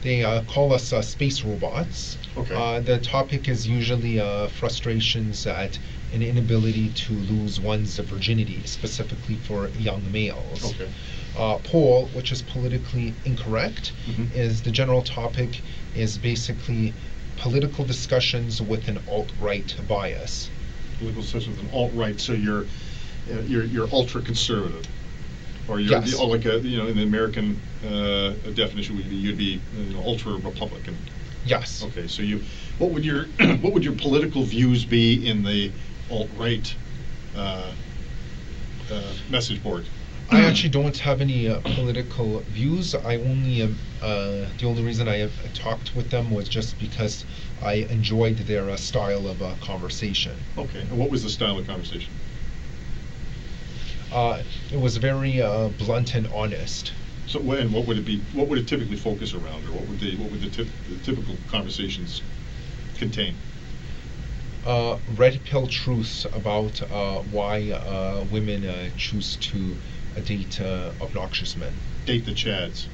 they call us space robots. Okay. The topic is usually frustrations at an inability to lose one's virginity, specifically for young males. Okay. Poll, which is politically incorrect, is the general topic is basically political discussions with an alt-right bias. Political discussions with an alt-right, so you're ultra-conservative, or you're Yes. like in the American definition you'd be ultra-Republican. Yes. Okay, so what would your political views be in the alt-right message board? I actually don't have any political views. I only the only reason I have talked with them was just because I enjoyed their style of conversation. Okay, and what was the style of conversation? It was very blunt and honest. So, and what would it be? What would it typically focus around, or what would the typical conversations contain? Red pill truths about why women choose to date obnoxious men. Date the Chads.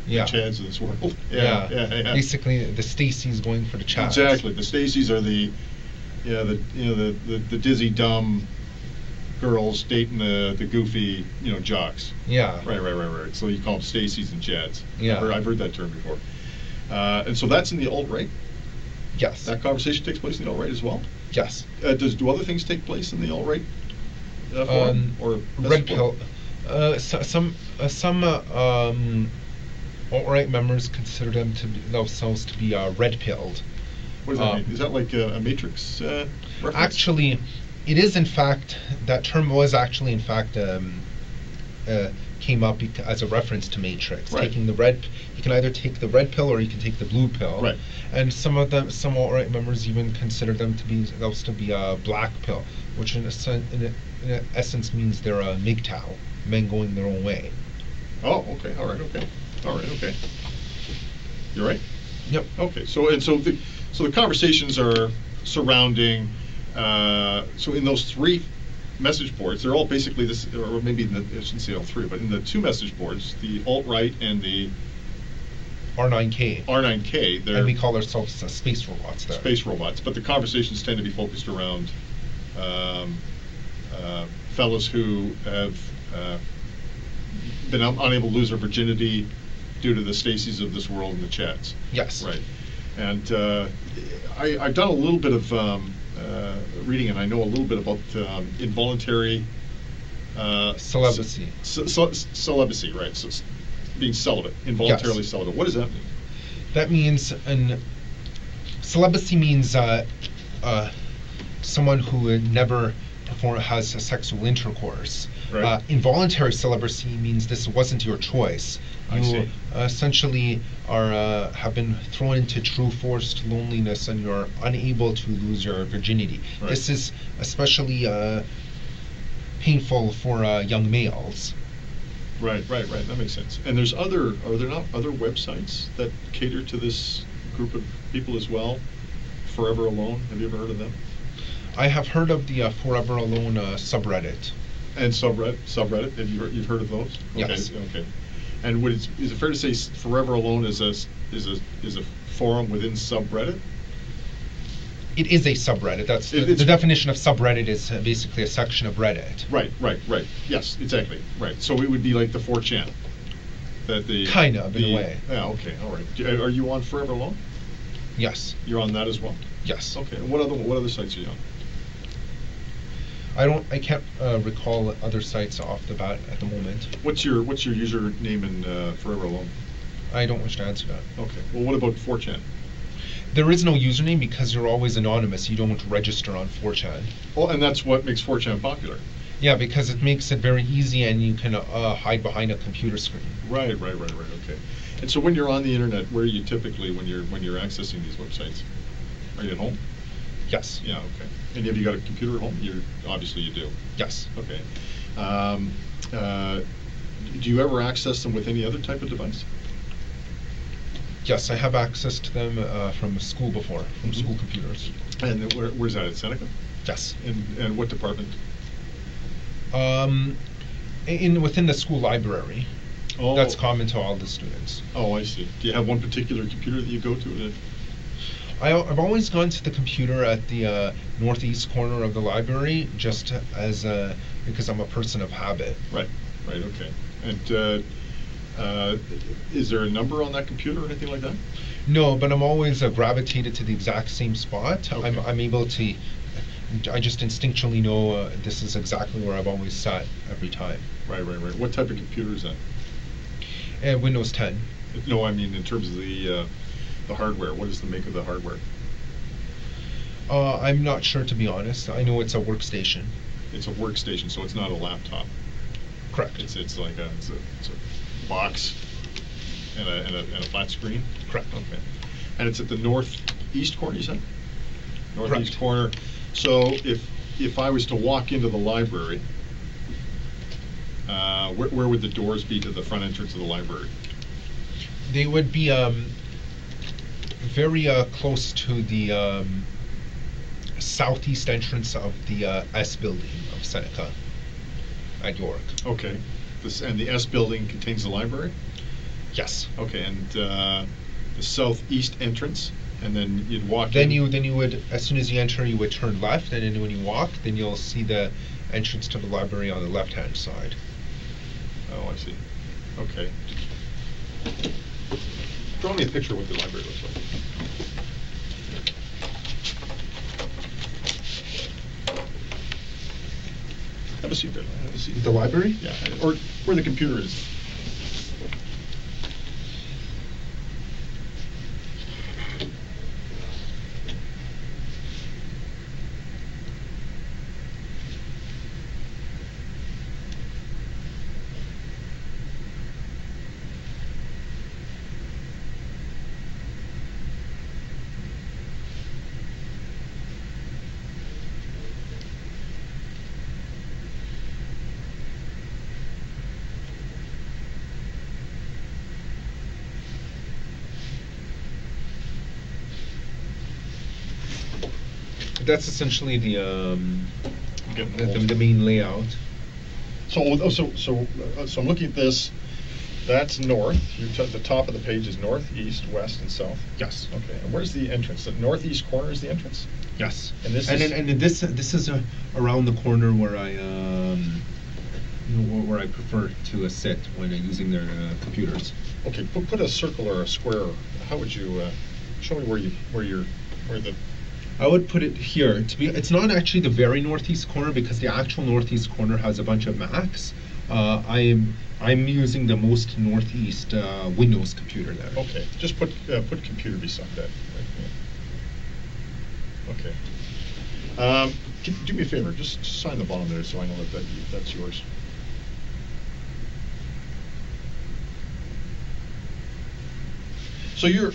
Yeah. The Chads of this world. Yeah. Yeah. Basically, the Stacys going for the Chads. Exactly. The Stacys are the Yeah, the dizzy dumb girls dating the goofy jocks. Yeah. Right. So you call them Stacys and Chads. Yeah. I've heard that term before. And so that's in the alt-right. Yes. That conversation takes place in the alt-right as well. Yes. Do other things take place in the alt-right forum, or red pill? Some alt-right members consider themselves to be red pilled. What does that mean? Is that like a Matrix reference? Actually, it is in fact, that term was actually in fact came up as a reference to Matrix. Right. Taking the red, you can either take the red pill or you can take the blue pill. Right. And some alt-right members even consider themselves to be a black pill, which in essence means they're a MGTOW, men going their own way. Oh, okay. All right. Okay. You're right. Yep. Okay. So the conversations are surrounding. So in those three message boards, they're all basically this, or maybe I shouldn't say all three, but in the two message boards, the alt-right and the R9K. And we call ourselves space robots there. Space robots, but the conversations tend to be focused around fellas who have been unable to lose their virginity due to the Stacys of this world and the Chads. Yes. Right. And I've done a little bit of reading, and I know a little bit about involuntary celibacy. Celibacy, right? So being celibate, involuntarily celibate. What does that mean? That means celibacy means someone who never has sexual intercourse. Right. Involuntary celibacy means this wasn't your choice. You essentially have been thrown into true forced loneliness, and you're unable to lose your virginity. Right. This is especially painful for young males. Right. That makes sense. And are there not other websites that cater to this group of people as well? Forever Alone. Have you ever heard of them? I have heard of the Forever Alone subreddit. And subreddit. Have you've heard of those? Yes. Okay. And is it fair to say Forever Alone is a forum within subreddit? It is a subreddit. That's the definition of subreddit is basically a section of Reddit. Right. Yes, exactly. Right. So it would be like the 4chan. Kind of, in a way. Yeah. Okay. All right. Are you on Forever Alone? Yes. You're on that as well? Yes. Okay. And what other sites are you on? I can't recall other sites off the bat at the moment. What's your username in Forever Alone? I don't wish to answer that. Okay. Well, what about 4chan? There is no username because you're always anonymous. You don't register on 4chan. Well, and that's what makes 4chan popular. Yeah, because it makes it very easy, and you can hide behind a computer screen. Right. Okay. And so when you're on the internet, where are you typically when you're accessing these websites? Are you at home? Yes. Yeah. Okay. And have you got a computer at home? Obviously you do. Yes. Okay. Do you ever access them with any other type of device? Yes, I have access to them from school before, from school computers. And where's that, at Seneca? Yes. And what department? Within the school library. Oh. That's common to all the students. Oh, I see. Do you have one particular computer that you go to? I've always gone to the computer at the northeast corner of the library, just because I'm a person of habit. Right. Okay. And is there a number on that computer or anything like that? No, but I'm always gravitated to the exact same spot. Okay. I'm able to. I just instinctually know this is exactly where I've always sat every time. Right. What type of computer is that? Windows 10. No, I mean in terms of the hardware. What is the make of the hardware? I'm not sure, to be honest. I know it's a workstation. It's a workstation, so it's not a laptop. Correct. It's like a box and a flat screen. Correct. Okay. And it's at the northeast corner, you said? Northeast Correct. corner. So if I was to walk into the library, where would the doors be to the front entrance of the library? They would be very close to the southeast entrance of the S building of Seneca at York. Okay. And the S building contains the library? Yes. Okay, and the southeast entrance and then you'd walk Then in. you would, as soon as you enter, you would turn left, and then when you walk, then you'll see the entrance to the library on the left-hand side. Oh, I see. Okay. Draw me a picture of what the library looks like. Have a seat there. Have a seat. The library? Yeah, or where the computer is. That's essentially the Okay. the main layout. So I'm looking at this. That's north. The top of the page is north, east, west, and south. Yes. Okay. And where's the entrance? The northeast corner is the entrance. Yes. And this and is. then, and this is around the corner where I where I prefer to sit when using their computers. Okay. Put a circle or a square. How would you show me where the. I would put it here. It's not actually the very northeast corner because the actual northeast corner has a bunch of Macs. I'm using the most northeast Windows computer there. Okay. Just put computer beside that. Right. Okay. Do me a favor. Just sign the bottom there so I know that's yours. So you're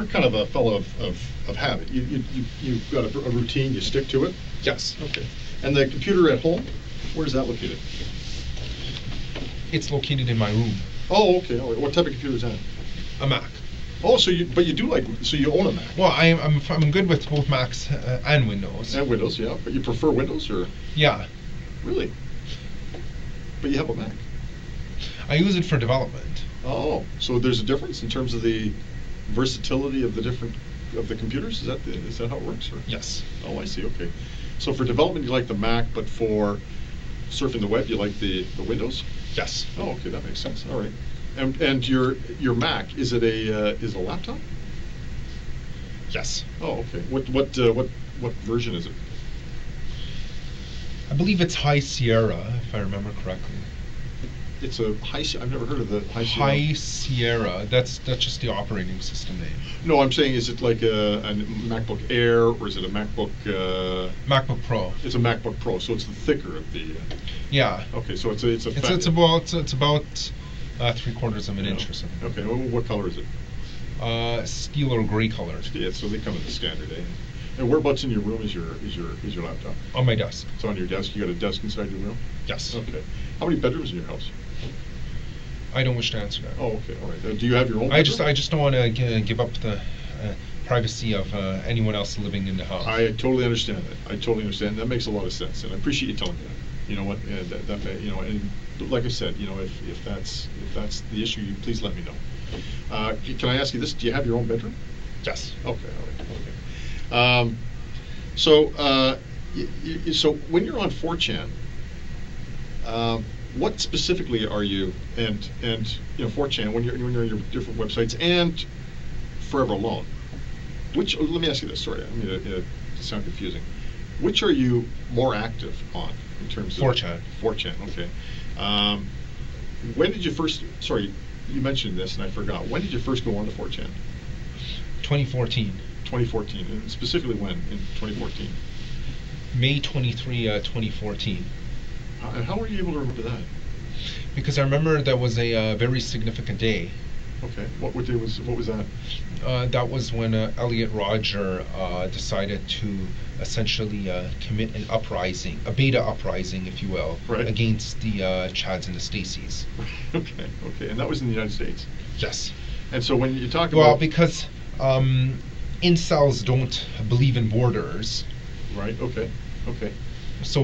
kind of a fellow of habit. You've got a routine. You stick to it. Yes. Okay. And the computer at home, where's that located? It's located in my room. Oh, okay. All right. What type of computer is that? A Mac. Oh, so you own a Mac. Well, I'm good with both Macs and Windows. And Windows, yeah. But you prefer Windows, or? Yeah. Really? But you have a Mac. I use it for development. Oh, so there's a difference in terms of the versatility of the computers? Is that how it works? Or? Yes. Oh, I see. Okay. So for development, you like the Mac, but for surfing the web, you like the Windows? Yes. Oh, okay, that makes sense. All right. And your Mac, is it a laptop? Yes. Oh, okay. What version is it? I believe it's High Sierra, if I remember correctly. It's a I've never heard of the High Sierra. High Sierra. That's just the operating system name. No, I'm saying, is it like a MacBook Air, or is it a MacBook? MacBook Pro. It's a MacBook Pro, so it's the thicker of the. Yeah. Okay, so it's a. It's about 3/4 of an inch or something. Okay, what color is it? Steel or gray color. Yeah, so they come in the standard, eh? And whereabouts in your room is your laptop? On my desk. It's on your desk. You got a desk inside your room? Yes. Okay. How many bedrooms in your house? I don't wish to answer that. Oh, okay, all right. Do you have your own? I just don't want to give up the privacy of anyone else living in the house. I totally understand that. I totally understand. That makes a lot of sense, and I appreciate you telling me that. You know what? And like I said, if that's the issue, you please let me know. Can I ask you this? Do you have your own bedroom? Yes. Okay. All right. Okay. So when you're on 4chan, what specifically are you, and 4chan, when you're on your different websites, and Forever Alone, let me ask you this, sorry, I mean to sound confusing. Which are you more active on in terms of 4chan? 4chan, okay. When did you first, sorry, you mentioned this and I forgot, when did you first go on to 4chan? 2014. 2014, and specifically when in 2014? May 23, 2014. And how were you able to remember that? Because I remember that was a very significant day. Okay. What was that? That was when Elliot Rodger decided to essentially commit an uprising, a beta uprising, if you will, right, against the Chads and the Stacys. Okay. And that was in the United States? Yes. And so when you talk about... Well, because incels don't believe in borders. Right, okay. So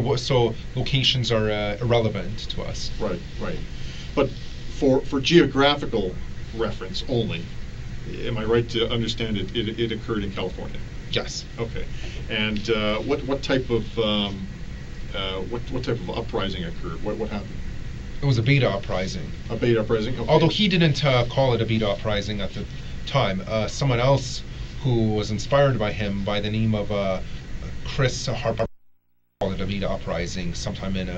locations are irrelevant to us. Right. But for geographical reference only, am I right to understand it occurred in California? Yes. Okay. And what type of what type of uprising occurred? What happened? It was a beta uprising. A beta uprising? Okay. Although he didn't call it a beta uprising at the time. Someone else who was inspired by him, by the name of Chris Harper, called it a beta uprising sometime in,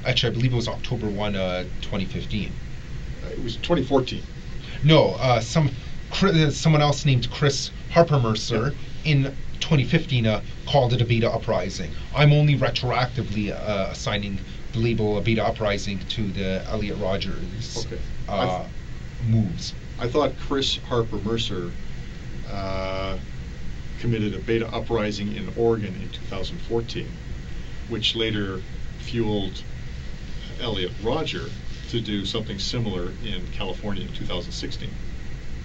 actually I believe it was October 1, 2015. It was 2014. No, someone else named Chris Harper Mercer in 2015 called it a beta uprising. I'm only retroactively assigning the label a beta uprising to the Elliot Rogers moves. I thought Chris Harper Mercer committed a beta uprising in Oregon in 2014, which later fueled Elliot Roger to do something similar in California in 2016.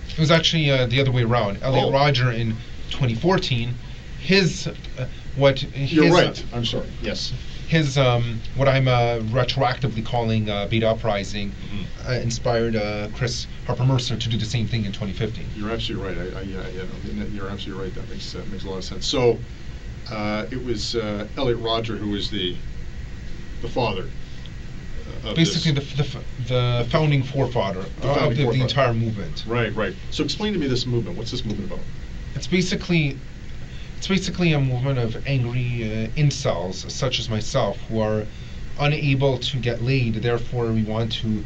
It was actually the other way around. Elliot Roger in 2014, You're right. I'm sorry. Yes. His what I'm retroactively calling beta uprising inspired Chris Harper Mercer to do the same thing in 2015. You're absolutely right. You're absolutely right. That makes a lot of sense. So it was Elliot Roger who was the father. Basically, the founding forefather of the entire movement. Right. So explain to me this movement. What's this movement about? It's basically a movement of angry incels, such as myself, who are unable to get laid. Therefore, we want to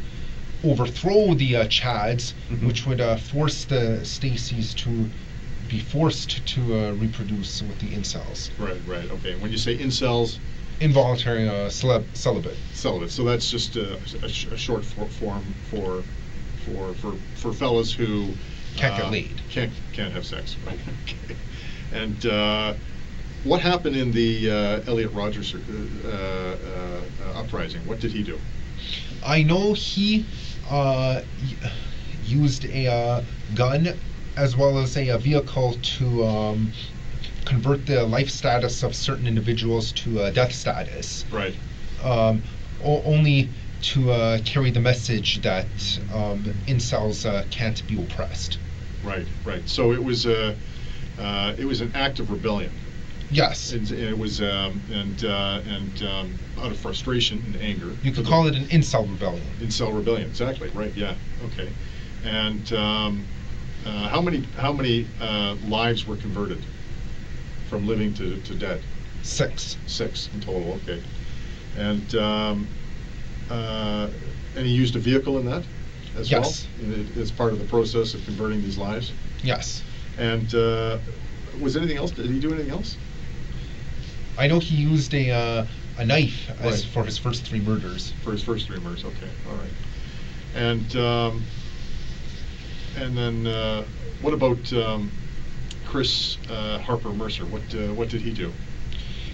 overthrow the Chads, which would force the Stacys to be forced to reproduce with the incels. Right. Okay. When you say incels, involuntary celibate. So that's just a short form for fellas who can't get laid. Can't have sex. Right. Okay. And what happened in the Elliot Rogers uprising? What did he do? I know he used a gun as well as a vehicle to convert the life status of certain individuals to death status. Right. Only to carry the message that incels can't be oppressed. Right. So it was an act of rebellion. Yes. It was out of frustration and anger. You could call it an incel rebellion. Incel rebellion, exactly. Right. Yeah. Okay. And how many lives were converted from living to dead? 6. 6 in total. Okay. And he used a vehicle in that as well? As part of the process of converting these lives? Yes. And was anything else? Did he do anything else? I know he used a knife for his first 3 murders. For his first 3 murders, okay, all right. And then what about Chris Harper Mercer? What did he do?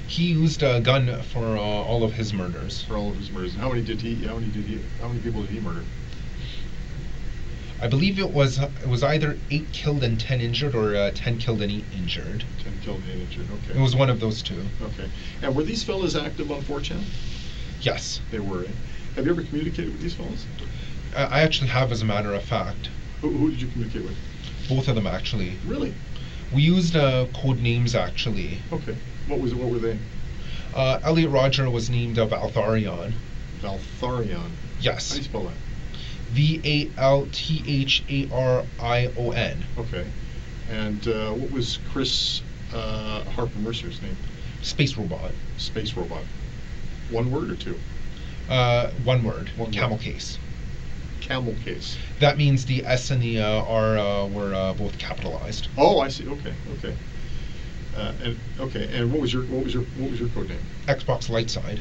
He used a gun for all of his murders. For all of his murders. And how many people did he murder? I believe it was either 8 killed and 10 injured, or 10 killed and 8 injured. 10 killed and 8 injured. Okay. It was one of those 2. Okay. And were these fellas active on 4chan? Yes. They were. Eh? Have you ever communicated with these fellas? I actually have, as a matter of fact. Who did you communicate with? Both of them, actually. Really? We used code names, actually. Okay. What were they? Elliot Roger was named Valtharion. Valtharion? Yes. How do you spell that? Valtharion. Okay. And what was Chris Harper Mercer's name? Space Robot. Space Robot. One word or 2? One word. Camel word. Case. Camel Case. That means the S and the R were both capitalized. Oh, I see. Okay. And what was your code name? Xbox Lightside.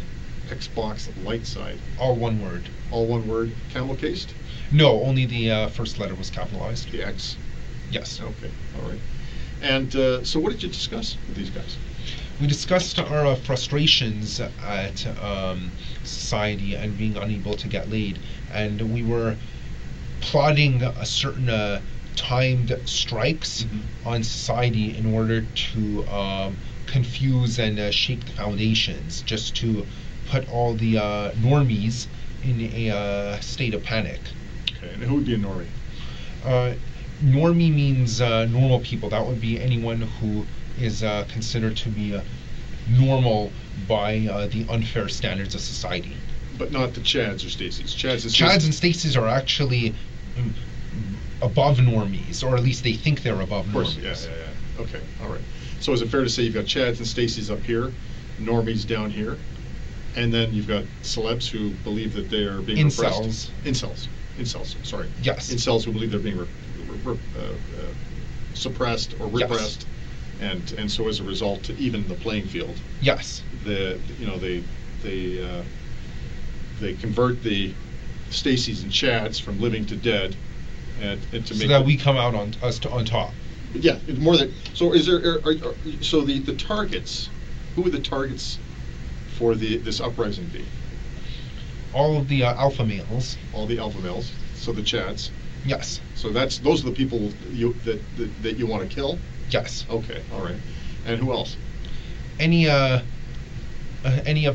Xbox Lightside. All one word. All one word. Camel cased? No, only the first letter was capitalized. The X. Yes. Okay. All right. And so, what did you discuss with these guys? We discussed our frustrations at society and being unable to get laid, and we were plotting a certain timed strikes on society in order to confuse and shake the foundations, just to put all the normies in a state of panic. Okay, and who would be a normie? Normie means normal people. That would be anyone who is considered to be normal by the unfair standards of society. But not the Chads or Stacys. Chads and Stacys are actually above normies, or at least they think they're above Of course, normies. yeah. Okay, all right. So is it fair to say you've got Chads and Stacys up here, normies down here, and then you've got celebs who believe that they are being repressed? Incels, sorry. Yes. Incels who believe they're being suppressed or repressed, and so as a result, to even the playing field. Yes. They convert the Stacys and Chads from living to dead, and to So make that we come out on top. Yeah, it's more than so. Is there so the targets? Who would the targets for this uprising be? All of the alpha males. All the alpha males. So the Chads. Yes. So those are the people that you want to kill. Yes. Okay. All right. And who else? Any of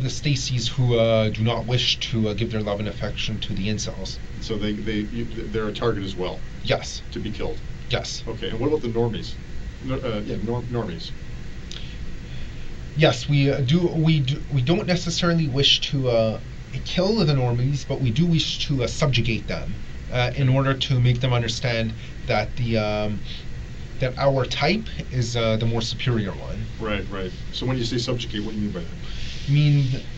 the Stacys who do not wish to give their love and affection to the incels. So they're a target as well. Yes. To be killed. Yes. Okay. And what about the normies? Normies. Yes, we don't necessarily wish to kill the normies, but we do wish to subjugate them in order to make them understand that that our type is the more superior one. Right. So when you say subjugate, what do you mean by that?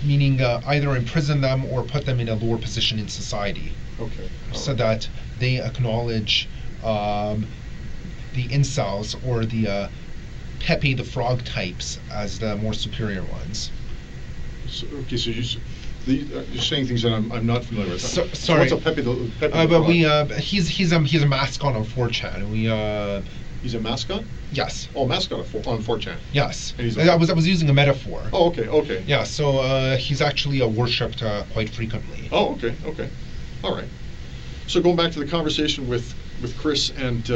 Meaning either imprison them or put them in a lower position in society. Okay. So that they acknowledge the incels or the Pepe the Frog types as the more superior ones. So you're saying things that I'm not familiar with. Sorry. So what's a Pepe the Frog? He's a mascot on 4chan. He's a mascot? Yes. Oh, mascot on 4chan. Yes. And I was using a metaphor. Oh, okay. Yeah. So he's actually worshipped quite frequently. Oh, okay. All right. So going back to the conversation with Chris and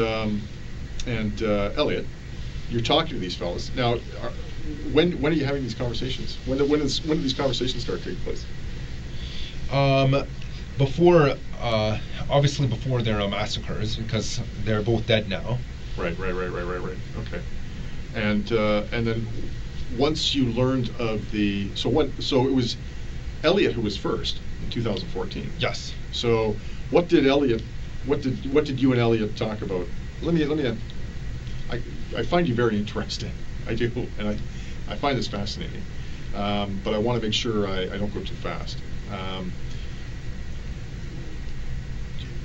Elliot, you're talking to these fellas now. When are you having these conversations? When do these conversations start taking place? Obviously before their massacres, because they're both dead now. Right. Okay. And then once you learned of so it was Elliot who was first in 2014. Yes. So what did you and Elliot talk about? I find you very interesting. I do, and I find this fascinating. But I want to make sure I don't go too fast.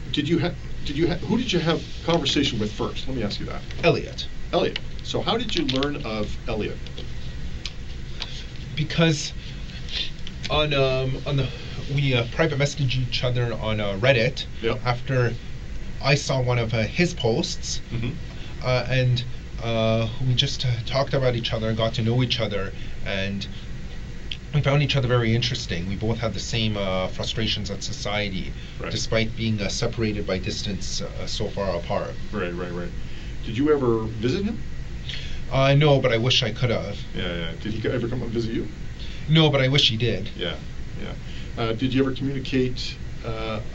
Who did you have conversation with first? Let me ask you that. Elliot. So how did you learn of Elliot? Because we private messaged each other on Reddit. Yep. After I saw one of his posts, and we just talked about each other, got to know each other, and we found each other very interesting. We both had the same frustrations at society, right, despite being separated by distance so far apart. Right. Did you ever visit him? No, but I wish I could have. Yeah. Did he ever come and visit you? No, but I wish he did. Yeah. Did you ever communicate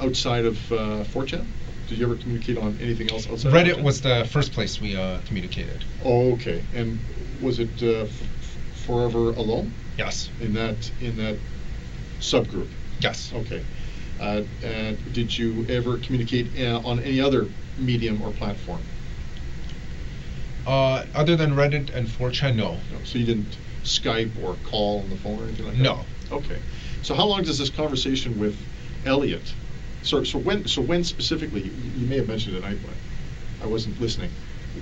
outside of 4chan? Did you ever communicate on anything else outside Reddit of 4chan? was the first place we communicated. Oh, okay. And was it Forever Alone? Yes. In that subgroup? Yes. Okay. And did you ever communicate on any other medium or platform? Other than Reddit and 4chan, no. So you didn't Skype or call on the phone or anything like that? No. Okay. So how long does this conversation with Elliot? So when specifically? You may have mentioned it. I wasn't listening.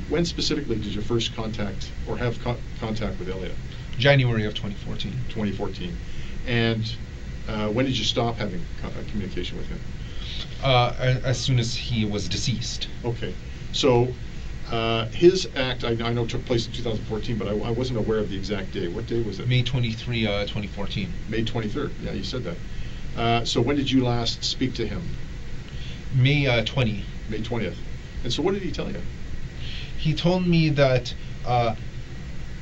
When specifically did you first contact or have contact with Elliot? January of 2014. 2014. And when did you stop having communication with him? As soon as he was deceased. Okay. So his act, I know, took place in 2014, but I wasn't aware of the exact day. What day was it? May 23, 2014. May 23rd. Yeah, you said that. So when did you last speak to him? May 20. May 20th. And so what did he tell you? He told me that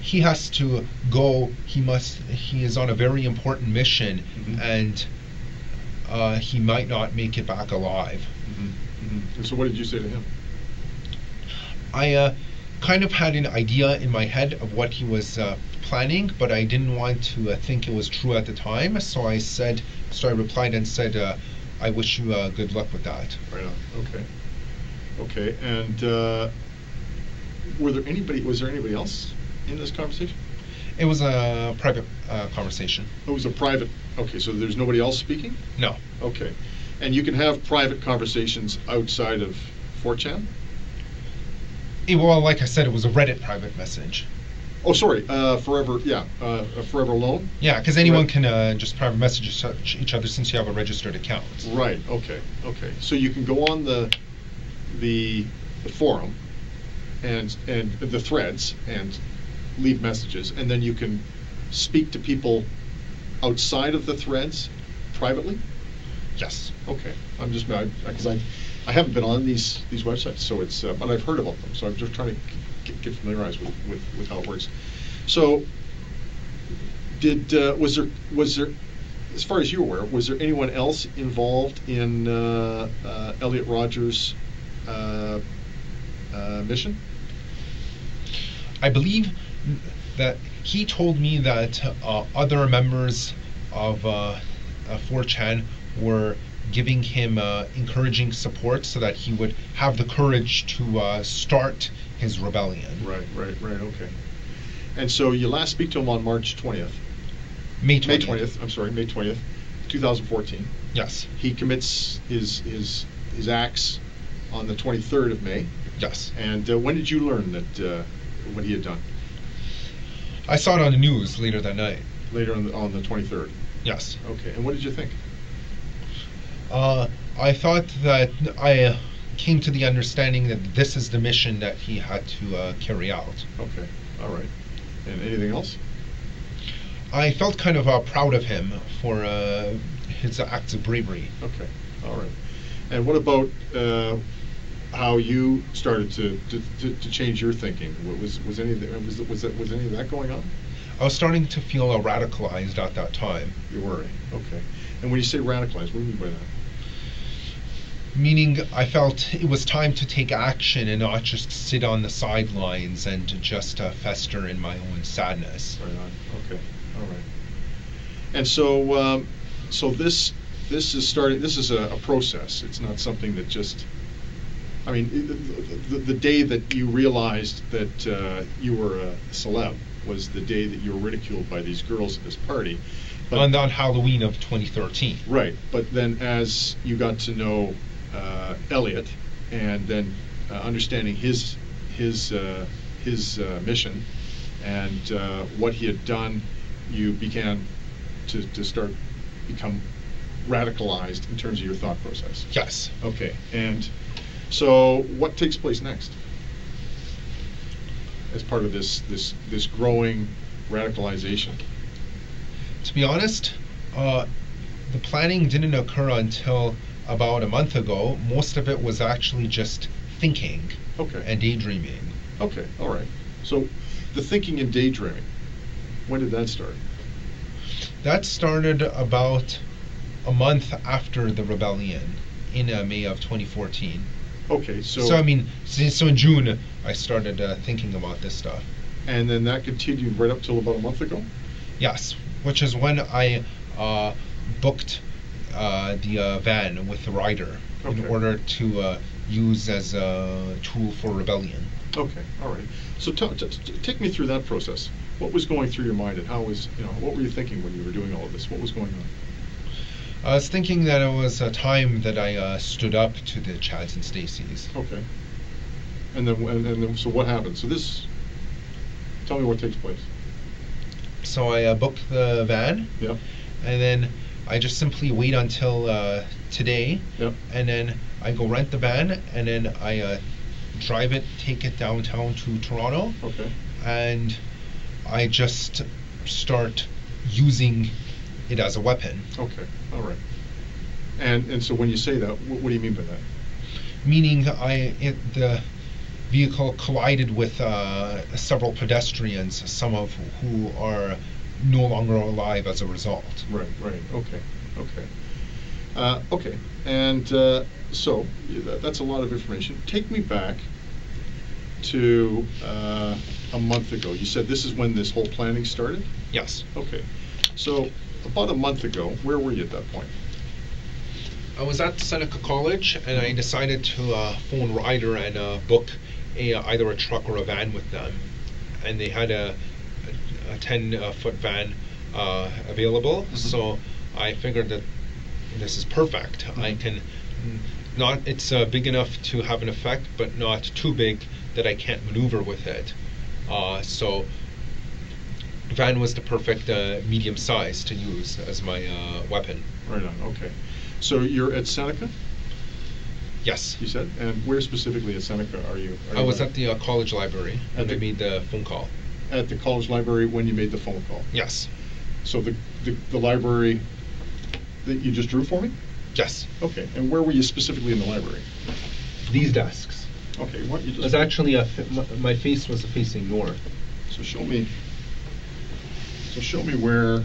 he has to go. He is on a very important mission, and he might not make it back alive. And so what did you say to him? I kind of had an idea in my head of what he was planning, but I didn't want to think it was true at the time. So I replied and said, I wish you good luck with that. Right on. Okay. Okay. And was there anybody else in this conversation? It was a private conversation. It was a private. Okay, so there's nobody else speaking? No. Okay. And you can have private conversations outside of 4chan? Well, like I said, it was a Reddit private message. Oh, sorry. Forever Alone? Yeah, because anyone can just private message each other since you have a registered account. Right. Okay. Okay. So you can go on the forum and the threads and leave messages, and then you can speak to people outside of the threads privately? Yes. Okay. I'm just because I haven't been on these websites, so it's but I've heard about them, so I'm just trying to get familiarized with how it works. So was there, as far as you're aware, was there anyone else involved in Elliot Rogers' mission? I believe that he told me that other members of 4chan were giving him encouraging support so that he would have the courage to start his rebellion. Right, okay. And so you last speak to him on March 20th. May 20th. May 20th, 2014. Yes. He commits his acts on the 23rd of May. Yes. And when did you learn that what he had done? I saw it on the news later that night. Later on the 23rd? Yes. Okay, and what did you think? I thought that I came to the understanding that this is the mission that he had to carry out. Okay, all right. And anything else? I felt kind of proud of him for his acts of bravery. Okay, all right. And what about how you started to change your thinking? Was any of that going on? I was starting to feel radicalized at that time. You were? Okay. And when you say radicalized, what do you mean by that? Meaning I felt it was time to take action and not just sit on the sidelines and just fester in my own sadness. Right on. Okay. All right. And so, this is starting. This is a process. It's not something that just. I mean, the day that you realized that you were a celeb was the day that you were ridiculed by these girls at this party. But, on Halloween of 2013. Right, but then as you got to know Elliot, and then understanding his mission and what he had done, you began to become radicalized in terms of your thought process. Yes. Okay, and so what takes place next as part of this growing radicalization? To be honest, the planning didn't occur until about a month ago. Most of it was actually just thinking and daydreaming. Okay, all right. So the thinking and daydreaming, when did that start? That started about a month after the rebellion in May of 2014. Okay, so so in June I started thinking about this stuff. And then that continued right up till about a month ago? Yes, which is when I booked the van with the rider in order to use as a tool for rebellion. Okay, all right. So take me through that process. What was going through your mind, and what were you thinking when you were doing all of this? What was going on? I was thinking that it was a time that I stood up to the Chads and Stacys. Okay. And then, so what happened? So tell me what takes place. So I booked the van. Yep. And then I just simply wait until today. Yep. And then I go rent the van, and then I drive it, take it downtown to Toronto. Okay. And I just start using it as a weapon. Okay, all right. And so when you say that, what do you mean by that? Meaning the vehicle collided with several pedestrians, some of who are no longer alive as a result. Right, okay. And so that's a lot of information. Take me back to a month ago. You said this is when this whole planning started? Yes. Okay. So about a month ago, where were you at that point? I was at Seneca College, and I decided to phone Ryder and book either a truck or a van with them. And they had a 10-foot van available, so I figured that this is perfect. I can it's big enough to have an effect, but not too big that I can't maneuver with it. So the van was the perfect medium size to use as my weapon. Right on. Okay. So you're at Seneca? Yes. You said? And where specifically at Seneca are you? I was at the college library when I made the phone call. At the college library when you made the phone call? Yes. So the library that you just drew for me? Yes. Okay. And where were you specifically in the library? These desks. Okay. Why don't you just... It was actually my face was facing north. So show me where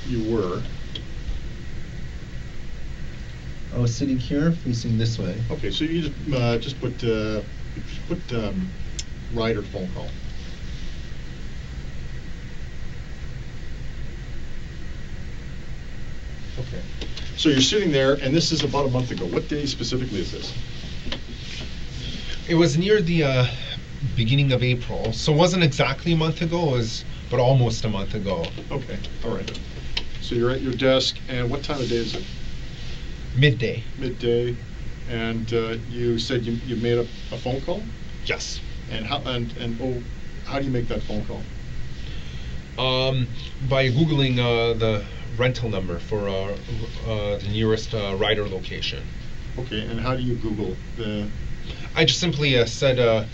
you were. I was sitting here, facing this way. Okay, so you just put Ryder phone call. Okay. So you're sitting there, and this is about a month ago. What day specifically is this? It was near the beginning of April, so it wasn't exactly a month ago, but almost a month ago. Okay, all right. So you're at your desk, and what time of day is it? Midday. Midday, and you said you made a phone call? Yes. And how do you make that phone call? By Googling the rental number for the nearest Ryder location. Okay, and how do you Google the... I just simply said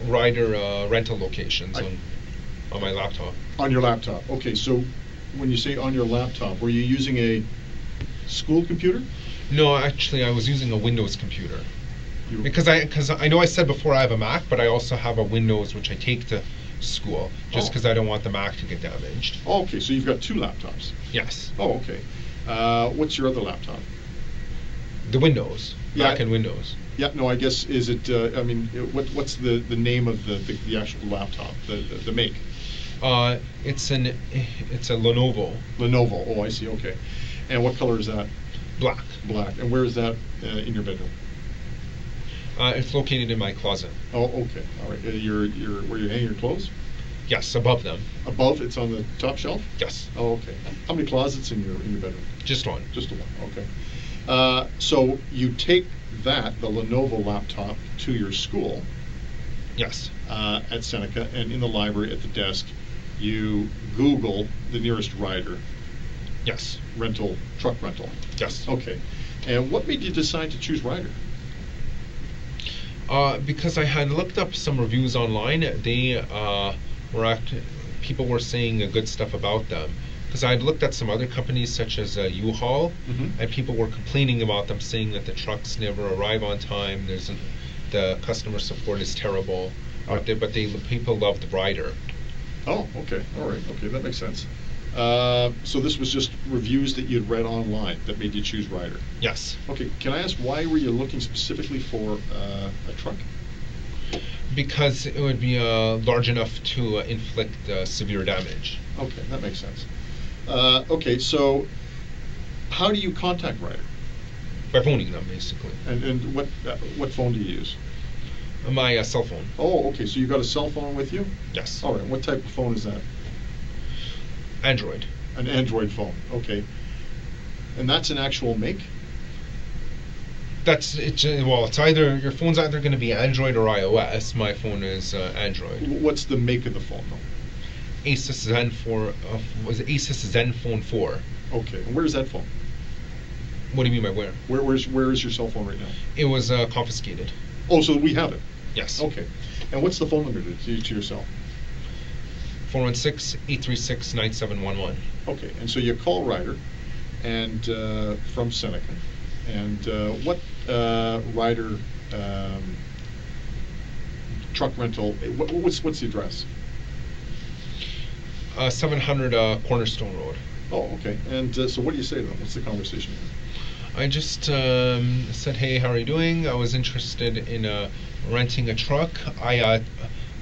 Ryder rental locations on my laptop. On your laptop. Okay, so when you say on your laptop, were you using a school computer? No, actually, I was using a Windows computer. Because I know I said before I have a Mac, but I also have a Windows which I take to school, just because I don't want the Mac to get damaged. Oh, okay, so you've got two laptops. Yes. Oh, okay. What's your other laptop? The Windows. Mac and Windows. Yeah, no, I guess, is it, what's the name of the actual laptop, the make? It's a Lenovo. Lenovo, oh, I see, okay. And what color is that? Black. Black. And where is that in your bedroom? It's located in my closet. Oh, okay, all right. Where you hang your clothes? Yes, above them. Above? It's on the top shelf? Yes. Oh, okay. How many closets in your bedroom? Just one. Just the one, okay. So you take the Lenovo laptop to your school. Yes. At Seneca, and in the library at the desk, you Google the nearest Ryder. Yes. Truck rental. Yes. Okay. And what made you decide to choose Ryder? Because I had looked up some reviews online. They people were saying good stuff about them. Because I had looked at some other companies such as U-Haul, and people were complaining about them, saying that the trucks never arrive on time. The customer support is terrible. But people love the Ryder. Oh, okay, all right, okay, that makes sense. So this was just reviews that you'd read online that made you choose Ryder? Yes. Okay, can I ask why were you looking specifically for a truck? Because it would be large enough to inflict severe damage. Okay, that makes sense. Okay, so how do you contact Ryder? By phoning them, basically. And what phone do you use? My cell phone. Oh, okay, so you got a cell phone with you? Yes. All right, what type of phone is that? Android. An Android phone, okay. And that's an actual make? It's either, your phone's either going to be Android or iOS. My phone is Android. What's the make of the phone, though? Asus Zenfone 4. Okay, and where's that phone? What do you mean by where? Where is your cell phone right now? It was confiscated. Oh, so we have it? Yes. Okay. And what's the phone number to your cell? 416-836-9711. Okay, and so you call Ryder, and from Seneca, and what Ryder truck rental? What's the address? 700 Cornerstone Road. Oh, okay. And so what do you say to them? What's the conversation here? I just said, hey, how are you doing? I was interested in renting a truck, I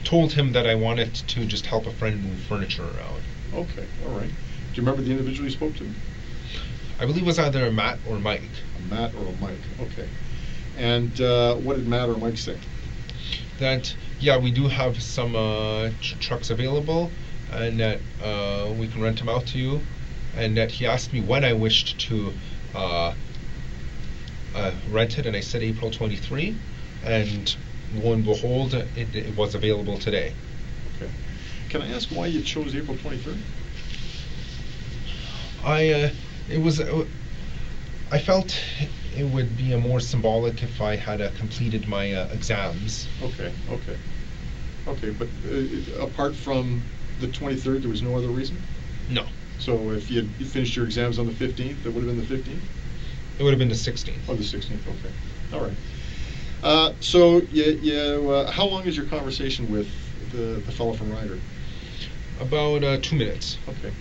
told him that I wanted to just help a friend move furniture around. Okay, all right. Do you remember the individual you spoke to? I believe it was either Matt or Mike. A Matt or a Mike, okay. And what did Matt or Mike say? That, yeah, we do have some trucks available, and that we can rent them out to you, and that he asked me when I wished to rent it, and I said April 23, and lo and behold, it was available today. Okay. Can I ask why you chose April 23rd? I felt it would be more symbolic if I had completed my exams. Okay, okay. Okay, but apart from the 23rd, there was no other reason? No. So if you finished your exams on the 15th, it would have been the 15th? It would have been the 16th. Oh, the 16th, okay. All right. So how long is your conversation with the fellow from Ryder? About 2 minutes. Okay.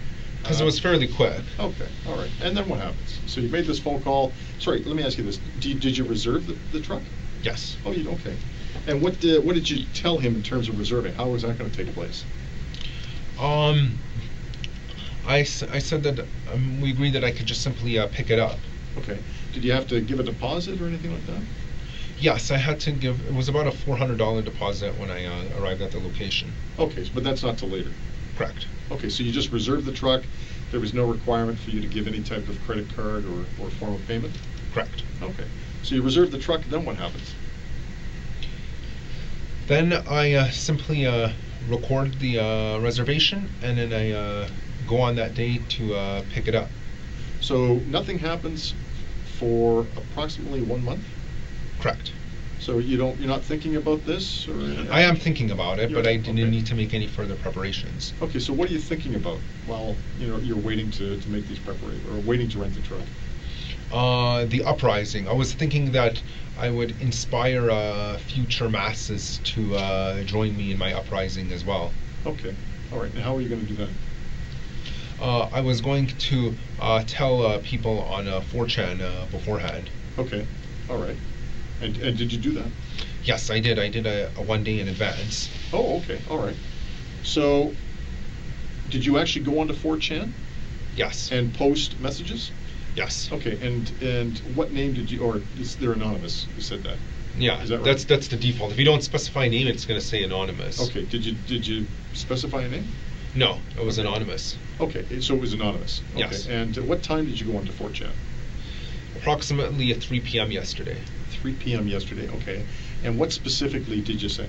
Because it was fairly quick. Okay, all right. And then what happens? So you made this phone call. Sorry, let me ask you this. Did you reserve the truck? Yes. Oh, you okay. And what did you tell him in terms of reserving? How was that going to take place? I said that we agreed that I could just simply pick it up. Okay. Did you have to give a deposit or anything like that? Yes, I had to give. It was about a $400 deposit when I arrived at the location. Okay, but that's not till later. Correct. Okay, so you just reserved the truck. There was no requirement for you to give any type of credit card or form of payment? Correct. Okay. So you reserved the truck, then what happens? Then I simply record the reservation, and then I go on that day to pick it up. So nothing happens for approximately 1 month? Correct. So you're not thinking about this? Or I am thinking about it, but I didn't okay. need to make any further preparations. Okay, so what are you thinking about while you're waiting to make these preparations, or waiting to rent the truck? The uprising. I was thinking that I would inspire future masses to join me in my uprising as well. Okay, all right. And how are you going to do that? I was going to tell people on 4chan beforehand. Okay, all right. And did you do that? Yes, I did. I did a 1 day in advance. Oh, okay, all right. So, did you actually go onto 4chan? Yes. And post messages? Yes. Okay, and what name did you, or they're anonymous, you said that? Yeah, is that right? That's the default. If you don't specify a name, it's going to say anonymous. Okay, did you specify a name? No, it was anonymous. Okay, so it was anonymous. Okay. Yes. And what time did you go onto 4chan? Approximately at 3 p.m. yesterday. 3 p.m. yesterday, okay. And what specifically did you say?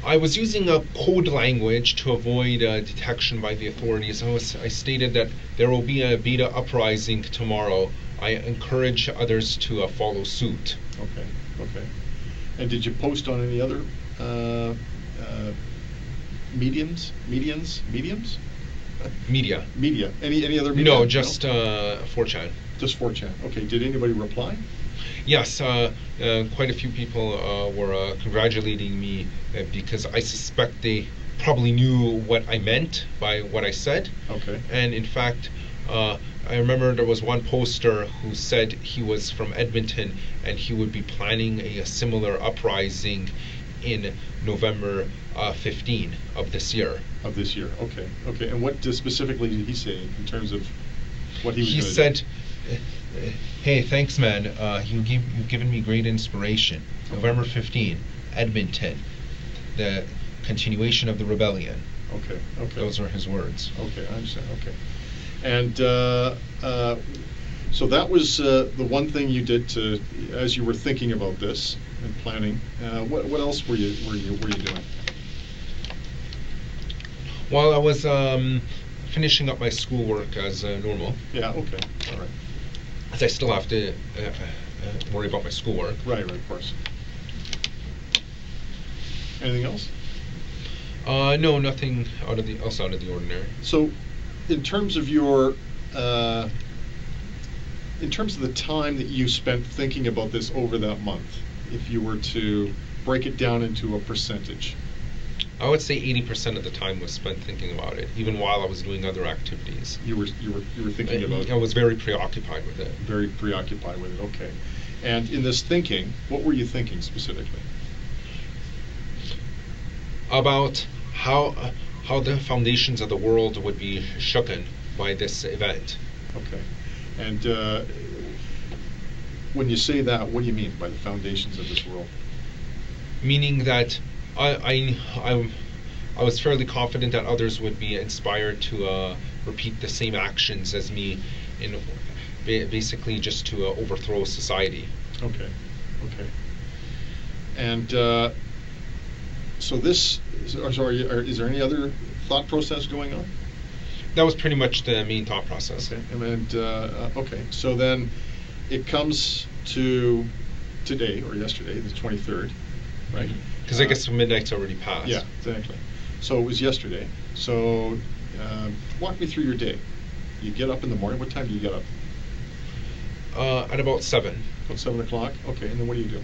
I was using a code language to avoid detection by the authorities. I stated that there will be a beta uprising tomorrow. I encourage others to follow suit. Okay, okay. And did you post on any other mediums? Media. Any other media? No, just 4chan. Just 4chan. Okay. Did anybody reply? Yes, quite a few people were congratulating me because I suspect they probably knew what I meant by what I said. Okay. And in fact, I remember there was one poster who said he was from Edmonton and he would be planning a similar uprising in November 15 of this year. Of this year, okay. Okay, and what specifically did he say in terms of what he was going to do? He said, hey, thanks, man. You've given me great inspiration. November 15, Edmonton, the continuation of the rebellion. Okay, okay. Those were his words. Okay, I understand, okay. And so that was the one thing you did as you were thinking about this and planning. What else were you doing? While I was finishing up my schoolwork as normal. Yeah, okay, all right. As I still have to worry about my schoolwork. Right, of course. Anything else? No, nothing else out of the ordinary. So, in terms of your, in terms of the time that you spent thinking about this over that month, if you were to break it down into a percentage, I would say 80% of the time was spent thinking about it, even while I was doing other activities. You were thinking about. I was very preoccupied with it. Very preoccupied with it. Okay. And in this thinking, what were you thinking specifically? About how the foundations of the world would be shooken by this event. Okay. And when you say that, what do you mean by the foundations of this world? Meaning that I was fairly confident that others would be inspired to repeat the same actions as me, in basically just to overthrow society. Okay. And so this, is there any other thought process going on? That was pretty much the main thought process. Okay. And okay. So then it comes to today or yesterday, the 23rd, right? Because I guess midnight's already passed. Yeah, exactly. So it was yesterday. So walk me through your day. You get up in the morning. What time do you get up? At about 7. About 7 o'clock. Okay. And then what do you do?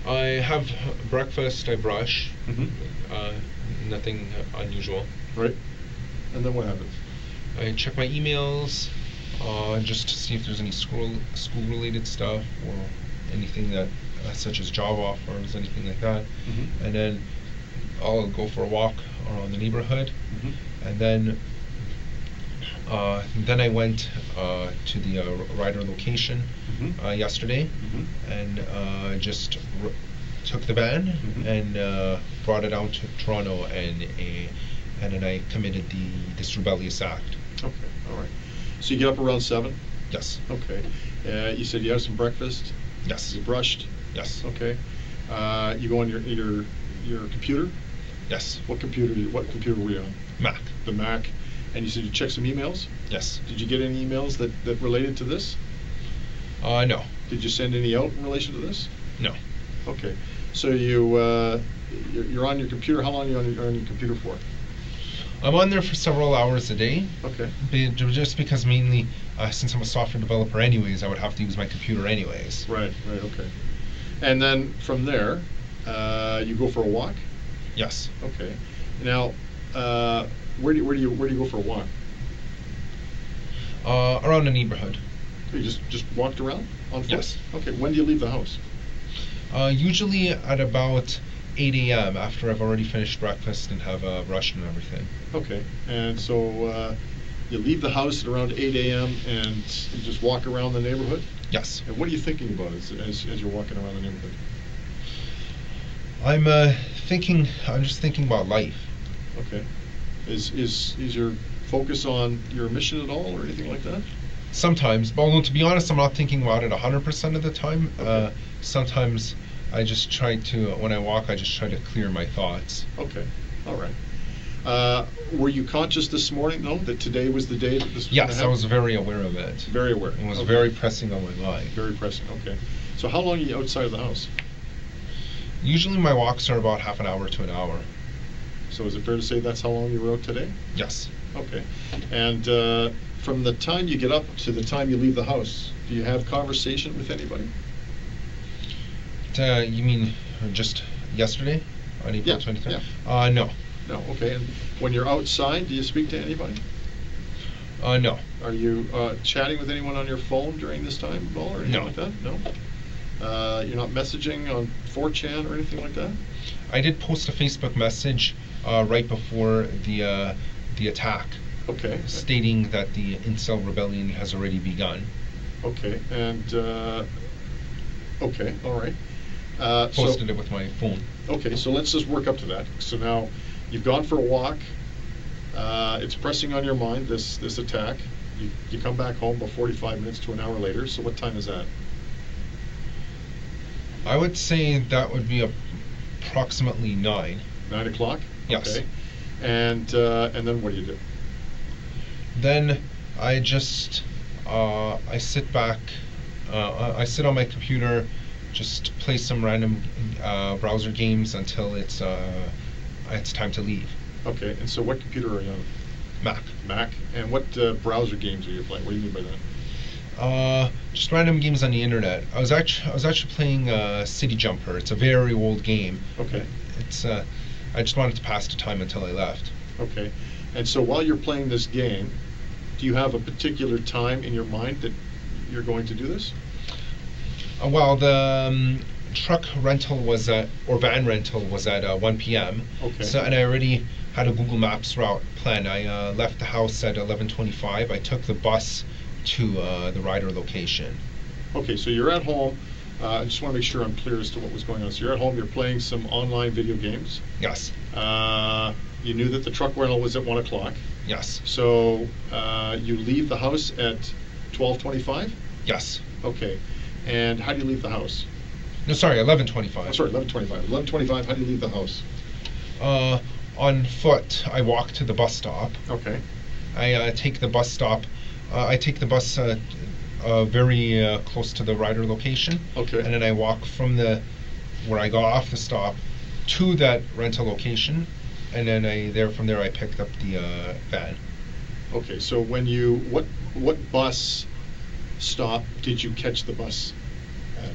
I have breakfast. I brush. Mm-hmm. Nothing unusual. Right. And then what happens? I check my emails, just to see if there's any school-related stuff or anything that, such as job offers, anything like that. Mm-hmm. And then I'll go for a walk around the neighborhood, Mm-hmm. and then I went to the rider location Mm-hmm. yesterday, Mm-hmm. and just took the van Mm-hmm. and brought it down to Toronto, and then I committed this rebellious act. Okay. All right. So you get up around 7? Yes. Okay. You said you had some breakfast. Yes. You brushed. Yes. Okay. You go on your computer. Yes. What computer were you on? Mac. The Mac. And you said you checked some emails. Yes. Did you get any emails that related to this? No. Did you send any out in relation to this? No. Okay. So you're on your computer. How long are you on your computer for? I'm on there for several hours a day. Okay. Just because mainly, since I'm a software developer anyways, I would have to use my computer anyways. Right. Okay. And then from there, you go for a walk. Yes. Okay. Now, where do you go for a walk? Around the neighborhood. You just walked around on foot? Yes. Okay. When do you leave the house? Usually at about 8 a.m. after I've already finished breakfast and have brushed and everything. Okay. And so you leave the house at around 8 a.m. and you just walk around the neighborhood? Yes. And what are you thinking about as you're walking around the neighborhood? I'm just thinking about life. Okay. Is your focus on your mission at all or anything like that? Sometimes, but although to be honest, I'm not thinking about it 100% of the time. Okay. Sometimes I just try to, when I walk, I just try to clear my thoughts. Okay. All right. Were you conscious this morning, though, that today was the day that this was going to Yes, happen? I was very aware of it. Very aware. It was Okay. very pressing on my mind. Very pressing. Okay. So how long are you outside of the house? Usually my walks are about half an hour to an hour. So is it fair to say that's how long you were out today? Yes. Okay. And from the time you get up to the time you leave the house, do you have conversation with anybody? You mean just yesterday on April 23rd? Yeah. No. No. Okay. And when you're outside, do you speak to anybody? No. Are you chatting with anyone on your phone during this time at all or anything No. like that? No. You're not messaging on 4chan or anything like that? I did post a Facebook message right before the attack, Okay. stating that the incel rebellion has already begun. Okay. And okay. All right. Posted it with my phone. Okay, so let's just work up to that. So now you've gone for a walk. It's pressing on your mind, this attack. You come back home about 45 minutes to an hour later. So what time is that? I would say that would be approximately 9. 9 o'clock? Yes. Okay. And then what do you do? Then I just I sit back. I sit on my computer, just play some random browser games until it's time to leave. Okay, and so what computer are you on? Mac. Mac. And what browser games are you playing? What do you mean by that? Just random games on the internet. I was actually playing City Jumper. It's a very old game. Okay. It's I just wanted to pass the time until I left. Okay. And so while you're playing this game, do you have a particular time in your mind that you're going to do this? Well, the truck rental was at, or van rental was at 1 p.m. Okay. So, and I already had a Google Maps route planned. I left the house at 11:25. I took the bus to the rider location. Okay, so you're at home. I just want to make sure I'm clear as to what was going on. So you're at home, you're playing some online video games. Yes. You knew that the truck rental was at 1 o'clock. Yes. So you leave the house at 12:25? Yes. Okay. And how do you leave the house? No, sorry, 11:25. Oh, sorry, 11:25. 11:25, how do you leave the house? On foot, I walk to the bus stop. Okay. I take the bus stop. I take the bus very close to the rider location. Okay. And then I walk from where I got off the stop to that rental location, and then from there I picked up the van. Okay, so when what bus stop did you catch the bus at?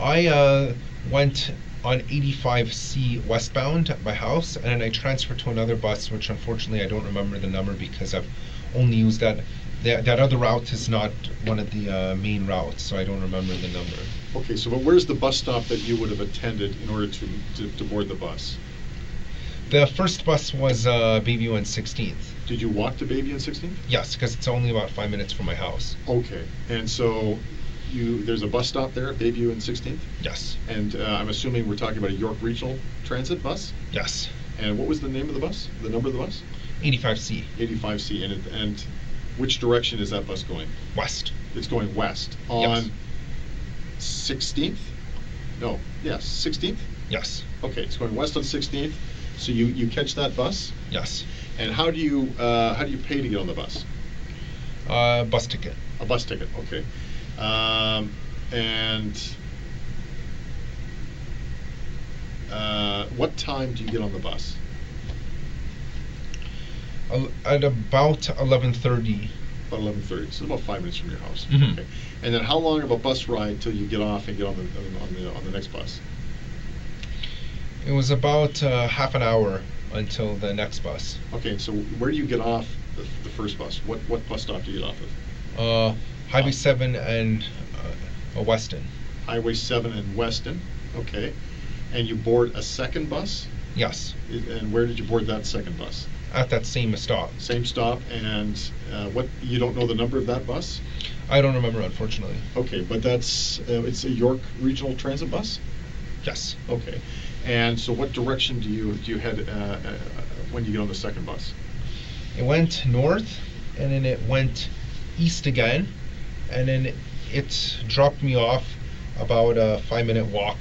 I went on 85C westbound at my house, and then I transferred to another bus, which unfortunately I don't remember the number because I've only used that. That other route is not one of the main routes, so I don't remember the number. Okay, so but where's the bus stop that you would have attended in order to board the bus? The first bus was Bayview and 16th. Did you walk to Bayview and 16th? Yes, because it's only about 5 minutes from my house. Okay, and so there's a bus stop there at Bayview and 16th? Yes. And I'm assuming we're talking about a York Regional Transit bus? Yes. And what was the name of the bus? The number of the bus? 85C. 85C. And which direction is that bus going? West. It's going west. On 16th? No. Yes, 16th? Yes. Okay, it's going west on 16th. So you catch that bus? Yes. And how do you pay to get on the bus? Bus ticket. A bus ticket, okay. And what time do you get on the bus? At about 11:30. About 11:30, so about 5 minutes from your house. Mhm. Okay. And then how long of a bus ride till you get off and get on the next bus? It was about half an hour until the next bus. Okay, so where do you get off the first bus? What bus stop do you get off of? Highway 7 and Weston. Highway 7 and Weston. Okay. And you board a second bus? Yes. And where did you board that second bus? At that same stop. Same stop, and you don't know the number of that bus? I don't remember, unfortunately. Okay, but it's a York Regional Transit bus? Yes. Okay. And so what direction do you head when you get on the second bus? It went north, and then it went east again, and then it dropped me off about a 5-minute walk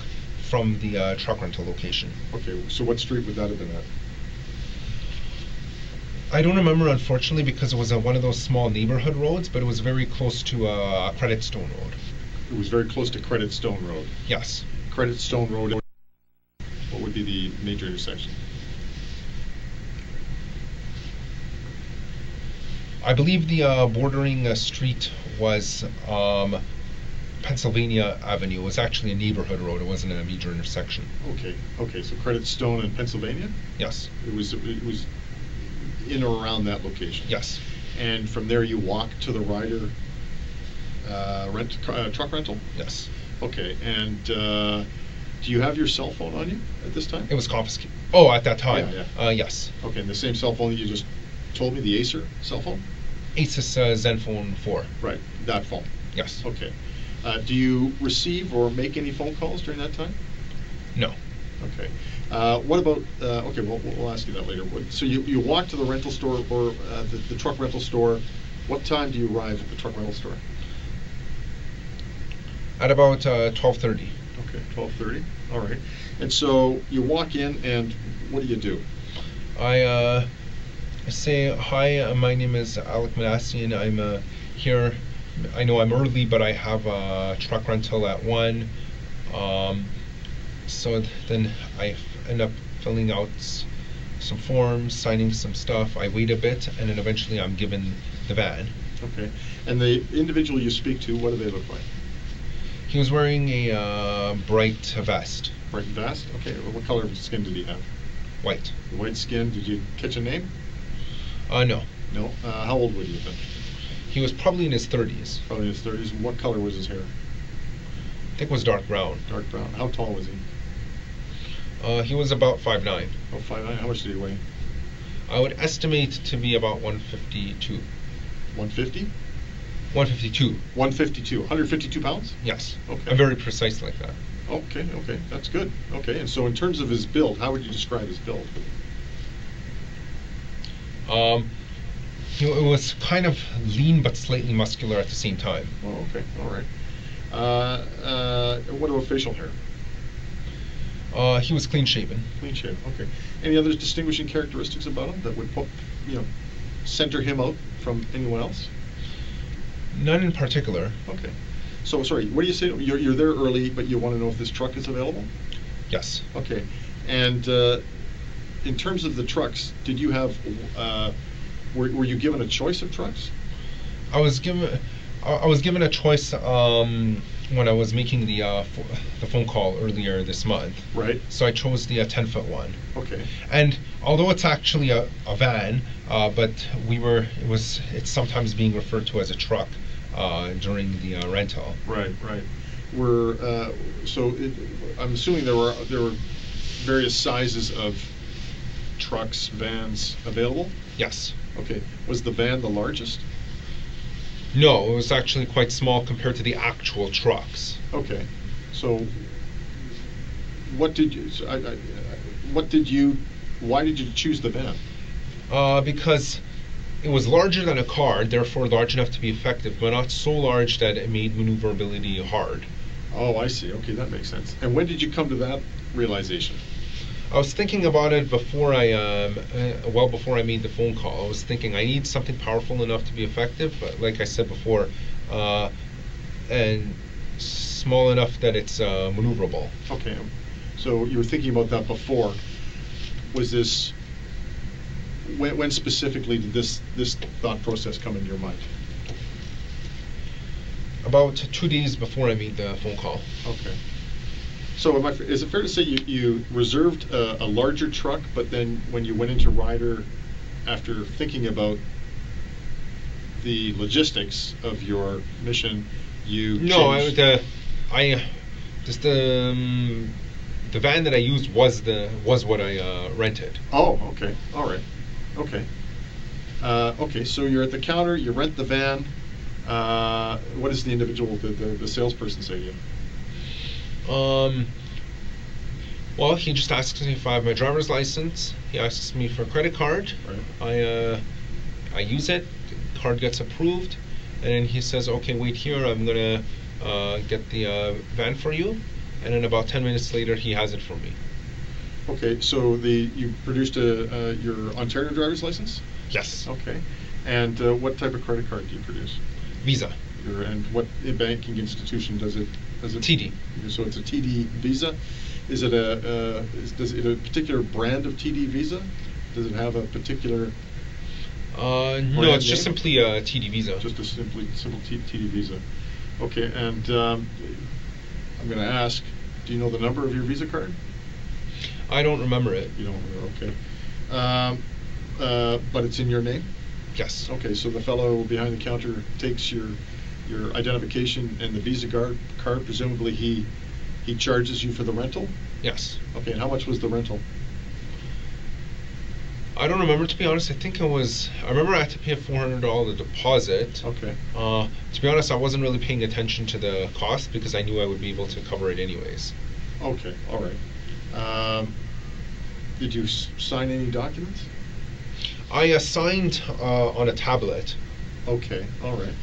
from the truck rental location. Okay, so what street would that have been at? I don't remember, unfortunately, because it was one of those small neighborhood roads, but it was very close to Credit Stone Road. It was very close to Credit Stone Road. Yes. Credit Stone Road, what would be the major intersection? I believe the bordering street was Pennsylvania Avenue. It was actually a neighborhood road. It wasn't a major intersection. Okay, so Credit Stone and Pennsylvania? Yes. It was in or around that location? Yes. And from there you walk to the rider truck rental? Yes. Okay, and do you have your cell phone on you at this time? It was confiscated. Oh, at that time? Yeah. Yes. Okay, and the same cell phone that you just told me, the Acer cell phone? Asus Zenfone 4. Right, that phone. Yes. Okay. Do you receive or make any phone calls during that time? No. Okay. What about, okay, we'll ask you that later. So you walk to the rental store or the truck rental store. What time do you arrive at the truck rental store? At about 12:30. Okay, 12:30. All right. And so you walk in, and what do? I say, hi, my name is Alek Minassian. I'm here. I know I'm early, but I have a truck rental at 1. So then I end up filling out some forms, signing some stuff. I wait a bit, and then eventually I'm given the van. Okay. And the individual you speak to, what do they look like? He was wearing a bright vest. Bright vest? Okay. Well, what color of skin did he have? White. White skin. Did you catch a name? No. No? How old would he have been? He was probably in his 30s. Probably in his 30s. And what color was his hair? I think it was dark brown. Dark brown. How tall was he? He was about 5'9". Oh, 5'9". How much did he weigh? I would estimate to be about 152. 150? 152. 152. 152 pounds? Yes. Okay. I'm very precise like that. Okay, that's good. Okay, and so in terms of his build, how would you describe his build? It was kind of lean but slightly muscular at the same time. Oh, okay, all right. What about facial hair? He was clean shaven. Clean shaven. Okay. Any other distinguishing characteristics about him that would, center him out from anyone else? None in particular. Okay. So, sorry, what do you say? You're there early, but you want to know if this truck is available? Yes. Okay. And in terms of the trucks, did you have? Were you given a choice of trucks? I was given a choice when I was making the phone call earlier this month. Right. So I chose the 10-foot one. Okay. And although it's actually a van, but it's sometimes being referred to as a truck during the rental. Right. I'm assuming there were various sizes of trucks, vans available? Yes. Okay. Was the van the largest? No, it was actually quite small compared to the actual trucks. Okay. So why did you choose the van? Because it was larger than a car, therefore large enough to be effective, but not so large that it made maneuverability hard. Oh, I see. Okay, that makes sense. And when did you come to that realization? I was thinking about it before before I made the phone call. I was thinking I need something powerful enough to be effective, but like I said before, and small enough that it's maneuverable. Okay, so you were thinking about that before. Was this when specifically did this thought process come into your mind? About 2 days before I made the phone call. Okay. So is it fair to say you reserved a larger truck, but then when you went into Ryder, after thinking about the logistics of your mission, you changed? The van that I used was what I rented. Oh, okay, all right, okay, okay. So you're at the counter, you rent the van. What does the individual, the salesperson say to you? Well, he just asks me if I have my driver's license. He asks me for a credit card. Right. I use it. The card gets approved, and then he says, "Okay, wait here. I'm gonna get the van for you." And then about 10 minutes later, he has it for me. Okay, so you produced your Ontario driver's license? Yes. Okay, and what type of credit card do you produce? Visa. And what banking institution does it? TD. So it's a TD Visa. Is it a particular brand of TD Visa? Does it have a particular? No, it's just simply a TD Visa. Just a simple TD Visa. Okay, and I'm going to ask, do you know the number of your Visa card? I don't remember it. You don't remember? Okay. But it's in your name? Yes. Okay, so the fellow behind the counter takes your identification and the Visa card. Presumably he charges you for the rental? Yes. Okay, and how much was the rental? I don't remember, to be honest. I remember I had to pay a $400 deposit. Okay. To be honest, I wasn't really paying attention to the cost because I knew I would be able to cover it anyways. Okay, all right. Did you sign any documents? I signed on a tablet. Okay, all right.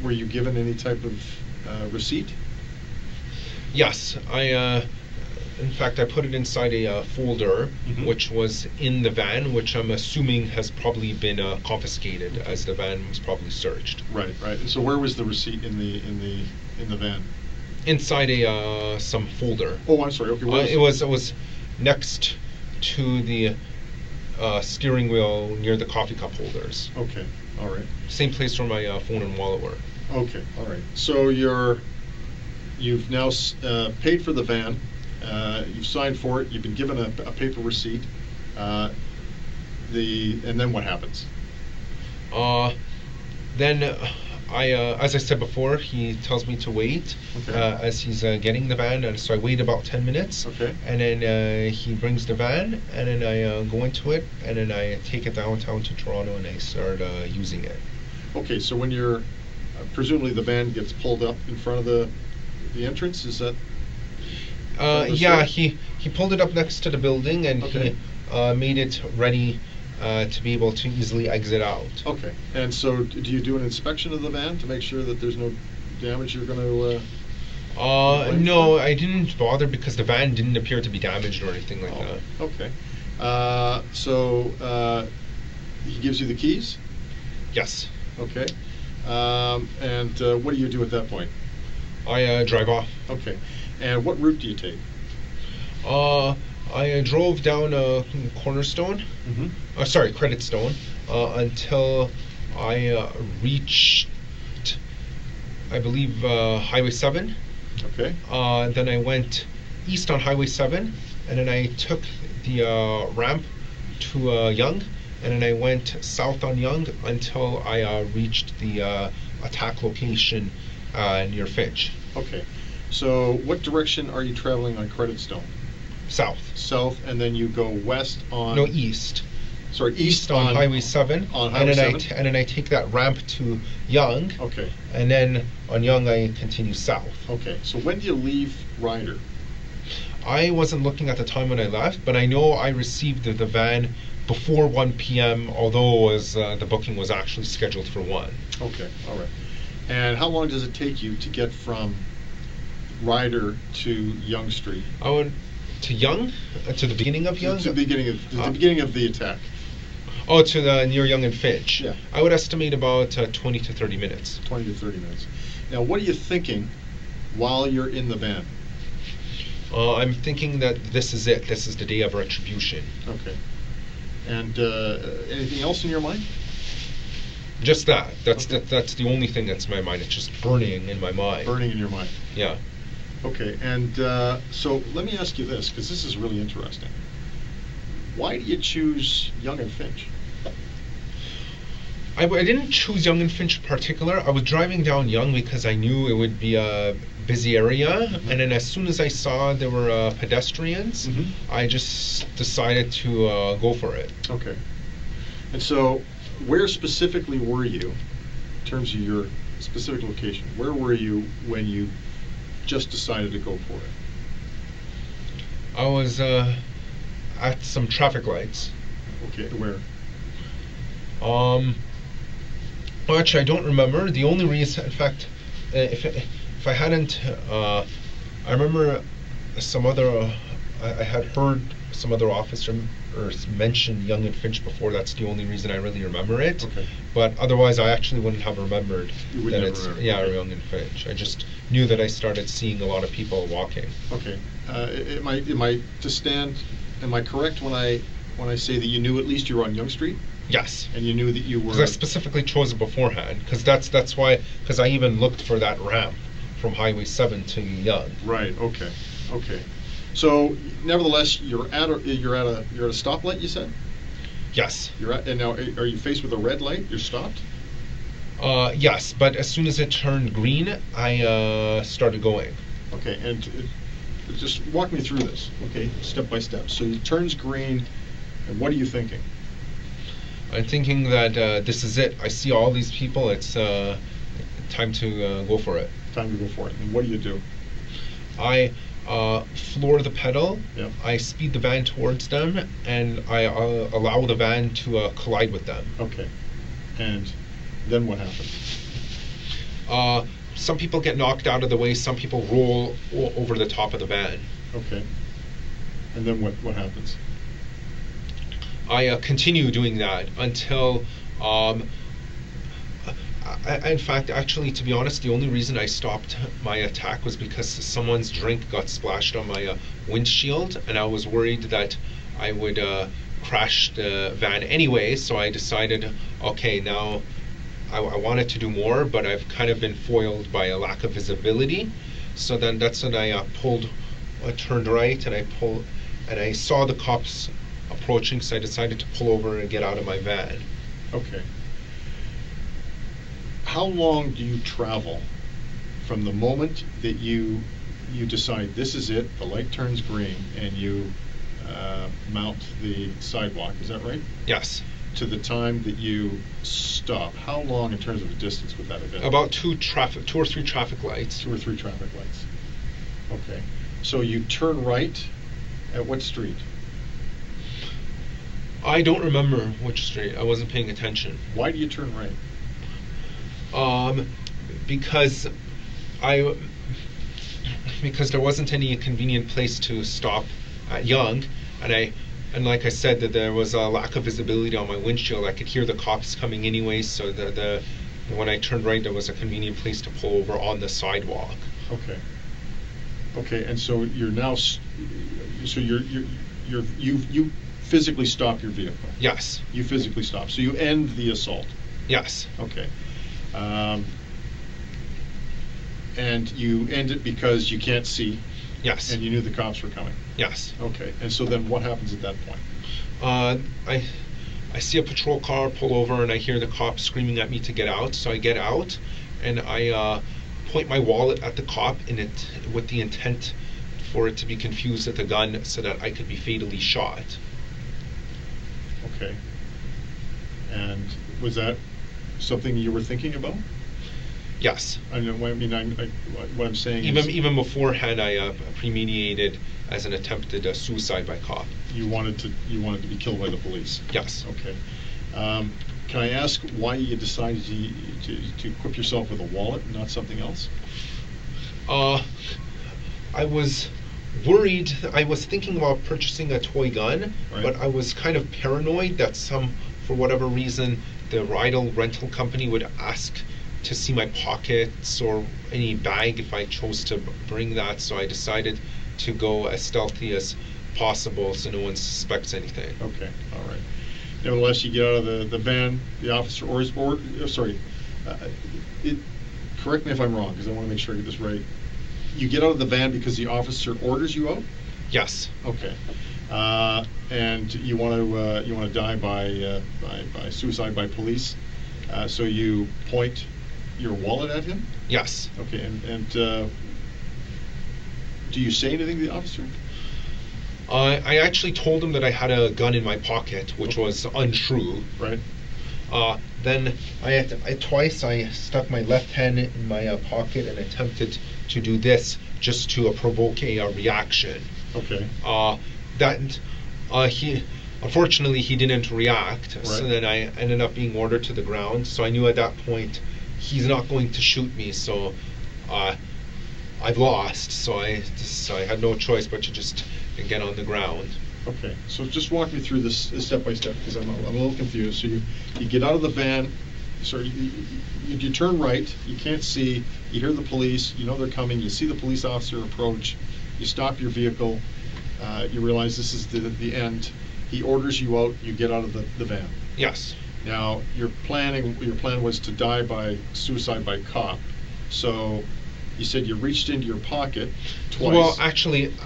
Were you given any type of receipt? Yes, in fact, I put it inside a folder, which was in the van, which I'm assuming has probably been confiscated, as the van was probably searched. Right. And so, where was the receipt in the van? Inside some folder. Oh, I'm sorry. Okay, it was next to the steering wheel near the coffee cup holders. Okay, all right. Same place where my phone and wallet were. Okay, all right. So you've now paid for the van. You've signed for it. You've been given a paper receipt. And then what happens? Then As I said before, he tells me to wait Okay. as he's getting the van, and so I wait about 10 minutes. Okay. And then he brings the van, and then I go into it, and then I take it downtown to Toronto, and I start using it. Okay, so when you're, presumably the van gets pulled up in front of the entrance, is that? Yeah, he pulled it up next to the building, and Okay. he made it ready to be able to easily exit out. Okay, and so do you do an inspection of the van to make sure that there's no damage you're going to? No, I didn't bother because the van didn't appear to be damaged or anything like that. Okay. So he gives you the keys? Yes. Okay. And what do you do at that point? I drive off. Okay. And what route do you take? I drove down Cornerstone, Mm-hmm. sorry, Credit Stone, until I reached, I believe, Highway 7. Okay. Then I went east on Highway 7, and then I took the ramp to Yonge, and then I went south on Yonge until I reached the attack location near Finch. Okay. So what direction are you traveling on Credit Stone? South. South, and then you go west on... No, east. Sorry, east on Highway 7. On Highway 7? And then I take that ramp to Yonge. Okay. And then on Yonge I continue south. Okay. So when do you leave Ryder? I wasn't looking at the time when I left, but I know I received the van before 1 p.m., although the booking was actually scheduled for 1. Okay. All right. And how long does it take you to get from Ryder to Yonge Street? I went to Yonge, to the beginning of Yonge. To the beginning of the attack. Oh, to the near Yonge and Finch. Yeah. I would estimate about 20 to 30 minutes. 20 to 30 minutes. Now, what are you thinking while you're in the van? I'm thinking that this is it. This is the day of retribution. Okay. And anything else in your mind? Just that. That's Okay. that's the only thing that's in my mind. It's just burning in my mind. Burning in your mind. Yeah. Okay. And so let me ask you this, because this is really interesting. Why do you choose Yonge and Finch? I didn't choose Yonge and Finch in particular. I was driving down Yonge because I knew it would be a busy area, Mm-hmm. and then as soon as I saw there were pedestrians, Mhm. I just decided to go for it. Okay. And so, where specifically were you, in terms of your specific location? Where were you when you just decided to go for it? I was at some traffic lights. Okay, where? Well, actually, I don't remember. The only reason, in fact, if I hadn't, I remember some other. I had heard some other officer mention Yonge and Finch before. That's the only reason I really remember it. Okay. But otherwise, I actually wouldn't have remembered You would that never it's remember. yeah Okay. Yonge and Finch. I just knew that I started seeing a lot of people walking. Okay. Am I correct when I say that you knew at least you were on Yonge Street, Yes. and you knew that you were? Because I specifically chose it beforehand. Because that's why. Because I even looked for that ramp from Highway 7 to Yonge. Right. Okay. Okay. So, nevertheless, you're at a stoplight. You said Yes. you're at, and now are you faced with a red light? You're stopped. Yes, but as soon as it turned green, I started going. Okay, and just walk me through this, okay, step by step. So it turns green, and what are you thinking? I'm thinking that this is it. I see all these people. It's time to go for it. Time to go for it. And what do you do? I floor the pedal. Yeah. I speed the van towards them, and I allow the van to collide with them. Okay. And then what happens? Some people get knocked out of the way. Some people roll over the top of the van. Okay. And then what happens? I continue doing that until, in fact, actually, to be honest, the only reason I stopped my attack was because someone's drink got splashed on my windshield, and I was worried that I would crash the van anyway, so I decided, okay, now I wanted to do more, but I've kind of been foiled by a lack of visibility. So then that's when I turned right, and I saw the cops approaching, so I decided to pull over and get out of my van. Okay. how long do you travel from the moment that you decide this is it, the light turns green, and you mount the sidewalk, is that right? Yes. To the time that you stop, how long in terms of a distance would that have been? About two or three traffic lights. 2 or 3 traffic lights. Okay. So you turn right at what street? I don't remember which street. I wasn't paying attention. Why do you turn right? Because there wasn't any convenient place to stop at Yonge, and like I said, that there was a lack of visibility on my windshield. I could hear the cops coming anyway, so when I turned right, there was a convenient place to pull over on the sidewalk. Okay. Okay, and so you're now, you physically stop your vehicle. Yes. You physically stop. So you end the assault. Yes. Okay. And you end it because you can't see. Yes. And you knew the cops were coming. Yes. Okay. And so then what happens at that point? I see a patrol car pull over, and I hear the cops screaming at me to get out. So I get out, and I point my wallet at the cop with the intent for it to be confused with a gun, so that I could be fatally shot. Okay. And was that something you were thinking about? Yes. I mean, what I'm saying is... Even beforehand, I premeditated as an attempted suicide by cop. You wanted to be killed by the police? Yes. Okay. Can I ask why you decided to equip yourself with a wallet and not something else? I was worried. I was thinking about purchasing a toy gun, right. But I was kind of paranoid that for whatever reason, the rental company would ask to see my pockets or any bag if I chose to bring that. So I decided to go as stealthy as possible so no one suspects anything. Okay, all right. Nevertheless, you get out of the van, the officer correct me if I'm wrong, because I want to make sure I get this right. You get out of the van because the officer orders you out? Yes. Okay. And you want to die by suicide by police, so you point your wallet at him? Yes. Okay, and do you say anything to the officer? I actually told him that I had a gun in my pocket, which was untrue. Right. Then twice I stuck my left hand in my pocket and attempted to do this just to provoke a reaction. Okay. Unfortunately, he didn't react. Right. So then I ended up being ordered to the ground. So I knew at that point he's not going to shoot me. So I've lost. So I had no choice but to just get on the ground. Okay, so just walk me through this step by step, because I'm a little confused. So you get out of the van, you turn right, you can't see, you hear the police, you know they're coming, you see the police officer approach, you stop your vehicle, you realize this is the end. He orders you out, you get out of the van. Yes. Now your plan was to die by suicide by cop. So you said you reached into your pocket twice.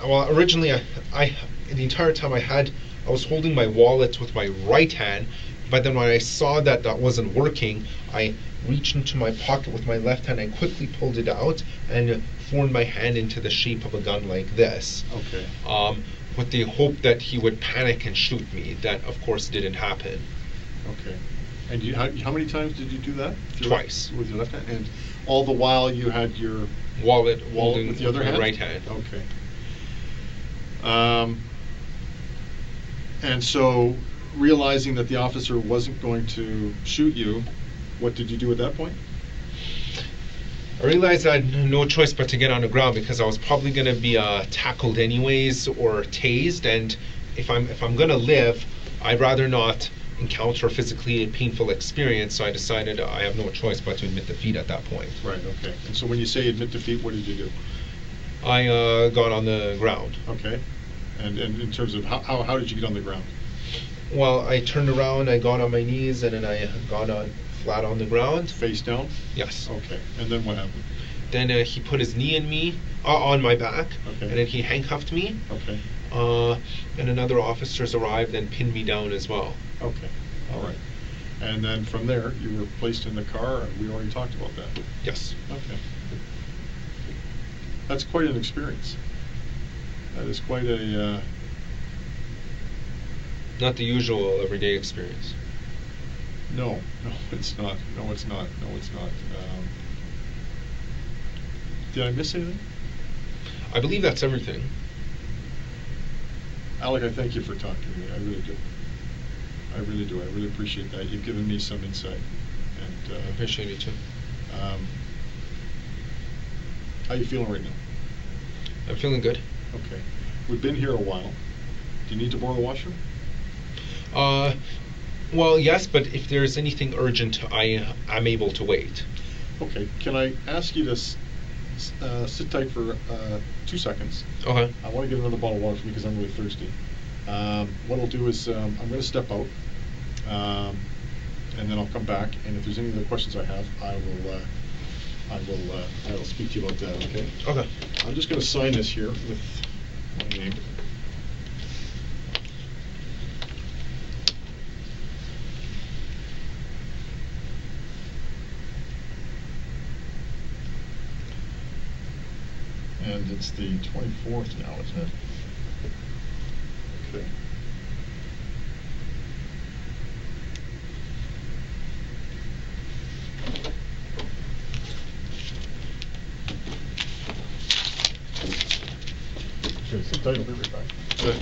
Well, originally I the entire time I was holding my wallet with my right hand, but then when I saw that wasn't working, I reached into my pocket with my left hand and quickly pulled it out and formed my hand into the shape of a gun like this. Okay. With the hope that he would panic and shoot me. That, of course, didn't happen. Okay. And how many times did you do that? Twice. With your left hand? And all the while you had your wallet with the other hand? Right hand. Okay. And so, realizing that the officer wasn't going to shoot you, what did you do at that point? I realized I had no choice but to get on the ground, because I was probably going to be tackled anyways or tased, and if I'm going to live, I'd rather not encounter a physically painful experience. So I decided I have no choice but to admit defeat at that point. Right. Okay. And so when you say admit defeat, what did you do? I got on the ground. Okay. And in terms of how did you get on the ground? Well, I turned around, I got on my knees, and then I got on flat on the ground. Face down? Yes. Okay. And then what happened? Then he put his knee on my back. Okay. And then he handcuffed me. Okay. And another officers arrived and pinned me down as well. Okay. All right. And then from there, you were placed in the car, and we already talked about that. Yes. Okay. That's quite an experience. That is quite a... Not the usual everyday experience. No, it's not. No, it's not. Did I miss anything? I believe that's everything. Alek, I thank you for talking to me. I really do. I really appreciate that. You've given me some insight. And I appreciate it too. How you feeling right now? I'm feeling good. Okay. We've been here a while. Do you need to borrow the washroom? Well, yes, but if there's anything urgent, I'm able to wait. Okay. Can I ask you to sit tight for 2 seconds? Okay. I want to get another bottle of water for me because I'm really thirsty. What I'll do is I'm going to step out, and then I'll come back. And if there's any other questions I have, I will speak to you about that. Okay. Okay. I'm just going to sign this here with my name. And it's the 24th now, isn't it? Okay. Okay, sit tight, I'll be right back. Good.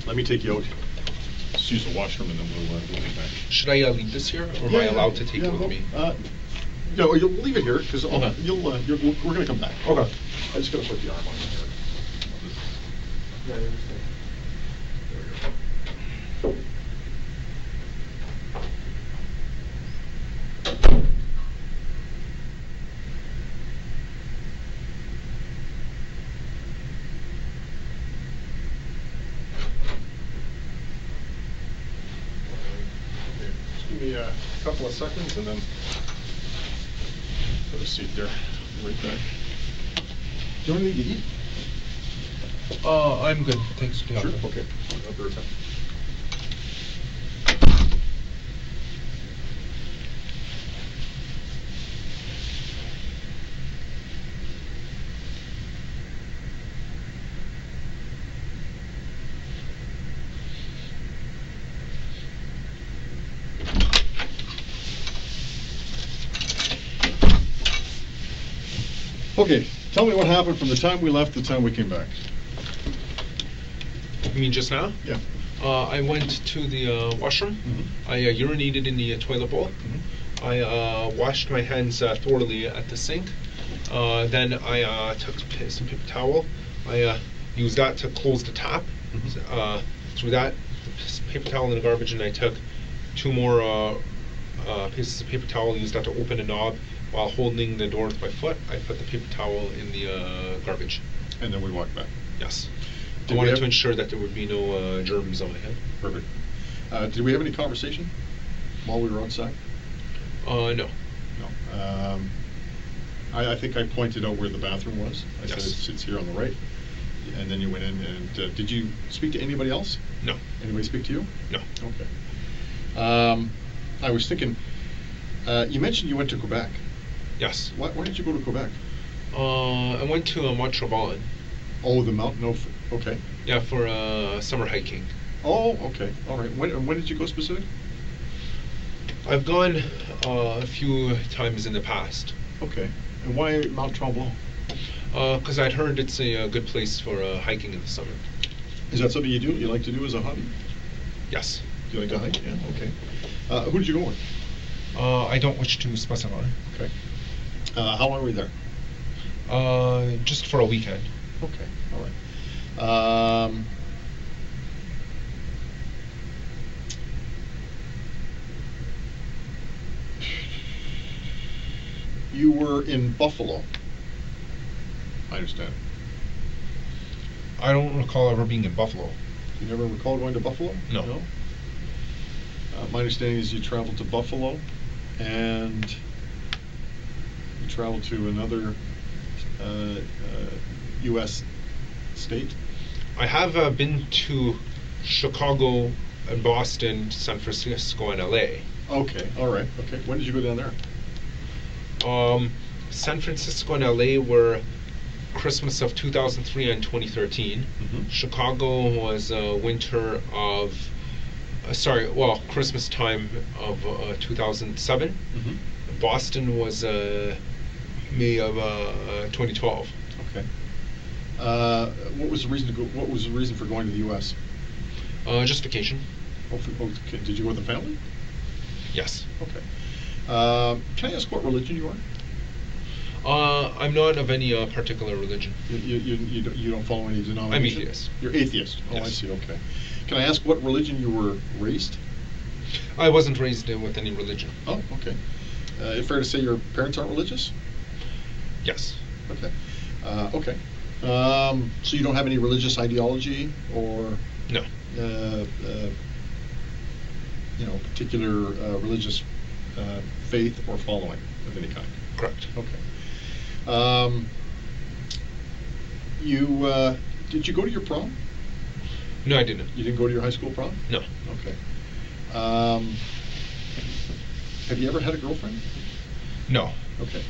Let me take you out. Just use the washroom and then we'll be back. Should I leave this here, or am I allowed to take it with me? No, you'll leave it here because Okay. we're going to come back. Okay. I just got to put the arm on here. Yeah, I understand. There we go. Give me a couple of seconds and then put a seat there. Right back. Do you want anything to eat? I'm good. Thanks. Yeah. Sure. Okay. I'll be right back. Okay, tell me what happened from the time we left to the time we came back. You mean just now? Yeah. I went to the washroom. Mm-hmm. I urinated in the toilet bowl. Mm-hmm. I washed my hands thoroughly at the sink. Then I took some paper towel. I used that to close the tap. Mm-hmm. Threw that paper towel in the garbage, and I took 2 more pieces of paper towel and used that to open a knob while holding the door with my foot. I put the paper towel in the garbage. And then we walked back. Yes. Did I we wanted have- to ensure that there would be no germs on my head. Perfect. Did we have any conversation while we were outside? No. No. I think I pointed out where the bathroom was. I said Yes. it's here on the right. And then you went in, and did you speak to anybody else? No. Anybody speak to you? No. Okay. I was thinking, you mentioned you went to Quebec. Yes. Why did you go to Quebec? I went to Montreal. Oh, the mountain. No, okay. Yeah, for summer hiking. Oh, okay. All right. When did you go specific? I've gone a few times in the past. Okay. And why Mount Tremblant? Because I'd heard it's a good place for hiking in the summer. Is that something you like to do as a hobby? Yes. Do you like to hike? Yeah. Okay. Who did you go with? I don't wish to specify. Okay. How long were you there? Just for a weekend. Okay. All right. You were in Buffalo. I understand. I don't recall ever being in Buffalo. You never recall going to Buffalo? No. My understanding is you traveled to Buffalo, and you traveled to another U.S. state. I have been to Chicago and Boston, San Francisco, and LA. Okay, all right. Okay, when did you go down there? San Francisco and LA were Christmas of 2003 and 2013. Mhm. Chicago was winter of, Christmas time of 2007. Mm-hmm. Boston was May of 2012. Okay. What was the reason to go? What was the reason for going to the U.S.? Just vacation. Okay. Did you go with the family? Yes. Okay. Can I ask what religion you are? I'm not of any particular religion. You don't follow any denomination? I'm atheist. You're atheist. Oh, I Yes. see. Okay. Can I ask what religion you were raised? I wasn't raised with any religion. Oh, okay. Fair to say your parents aren't religious? Yes. Okay. Okay. So you don't have any religious ideology or No. particular religious faith or following of any kind? Correct. Okay. Did you go to your prom? No, I didn't. You didn't go to your high school prom? No. Okay. Have you ever had a girlfriend? No. Okay.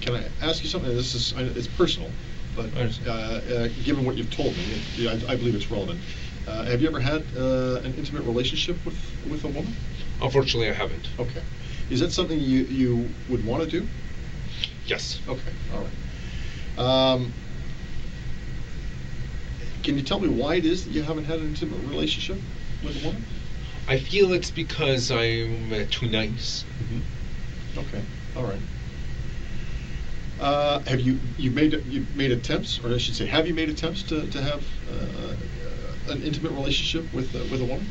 Can I ask you something? It's personal, but given what you've told me, I believe it's relevant. Have you ever had an intimate relationship with a woman? Unfortunately, I haven't. Okay. Is that something you would want to do? Yes. Okay. All right. Can you tell me why it is that you haven't had an intimate relationship with a woman? I feel it's because I'm too nice. Mm-hmm. Okay. All right. Have you made attempts, or I should say, have you made attempts to have an intimate relationship with a woman?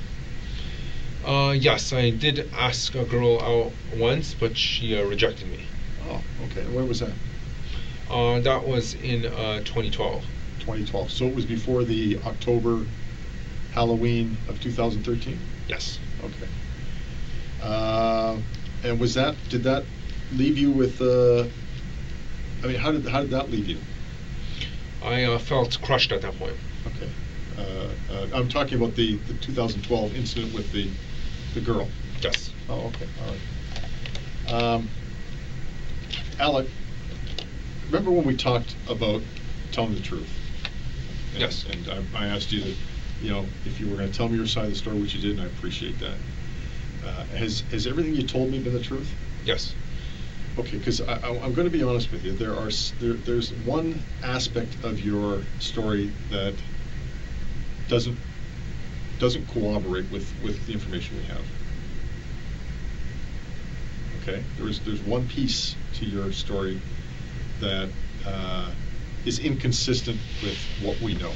Yes, I did ask a girl out once, but she rejected me. Oh, okay. And where was that? That was in 2012. 2012. So it was before the October Halloween of 2013? Yes. Okay. And did that leave you with, how did that leave you? I felt crushed at that point. Okay. I'm talking about the 2012 incident with the girl. Yes. Oh, okay. All right. Alek, remember when we talked about telling the truth? And, Yes. And I asked you to, if you were going to tell me your side of the story, which you did, and I appreciate that. Has everything you told me been the truth? Yes. Okay, because I'm going to be honest with you. There's one aspect of your story that doesn't corroborate with the information we have. Okay, there's one piece to your story that is inconsistent with what we know.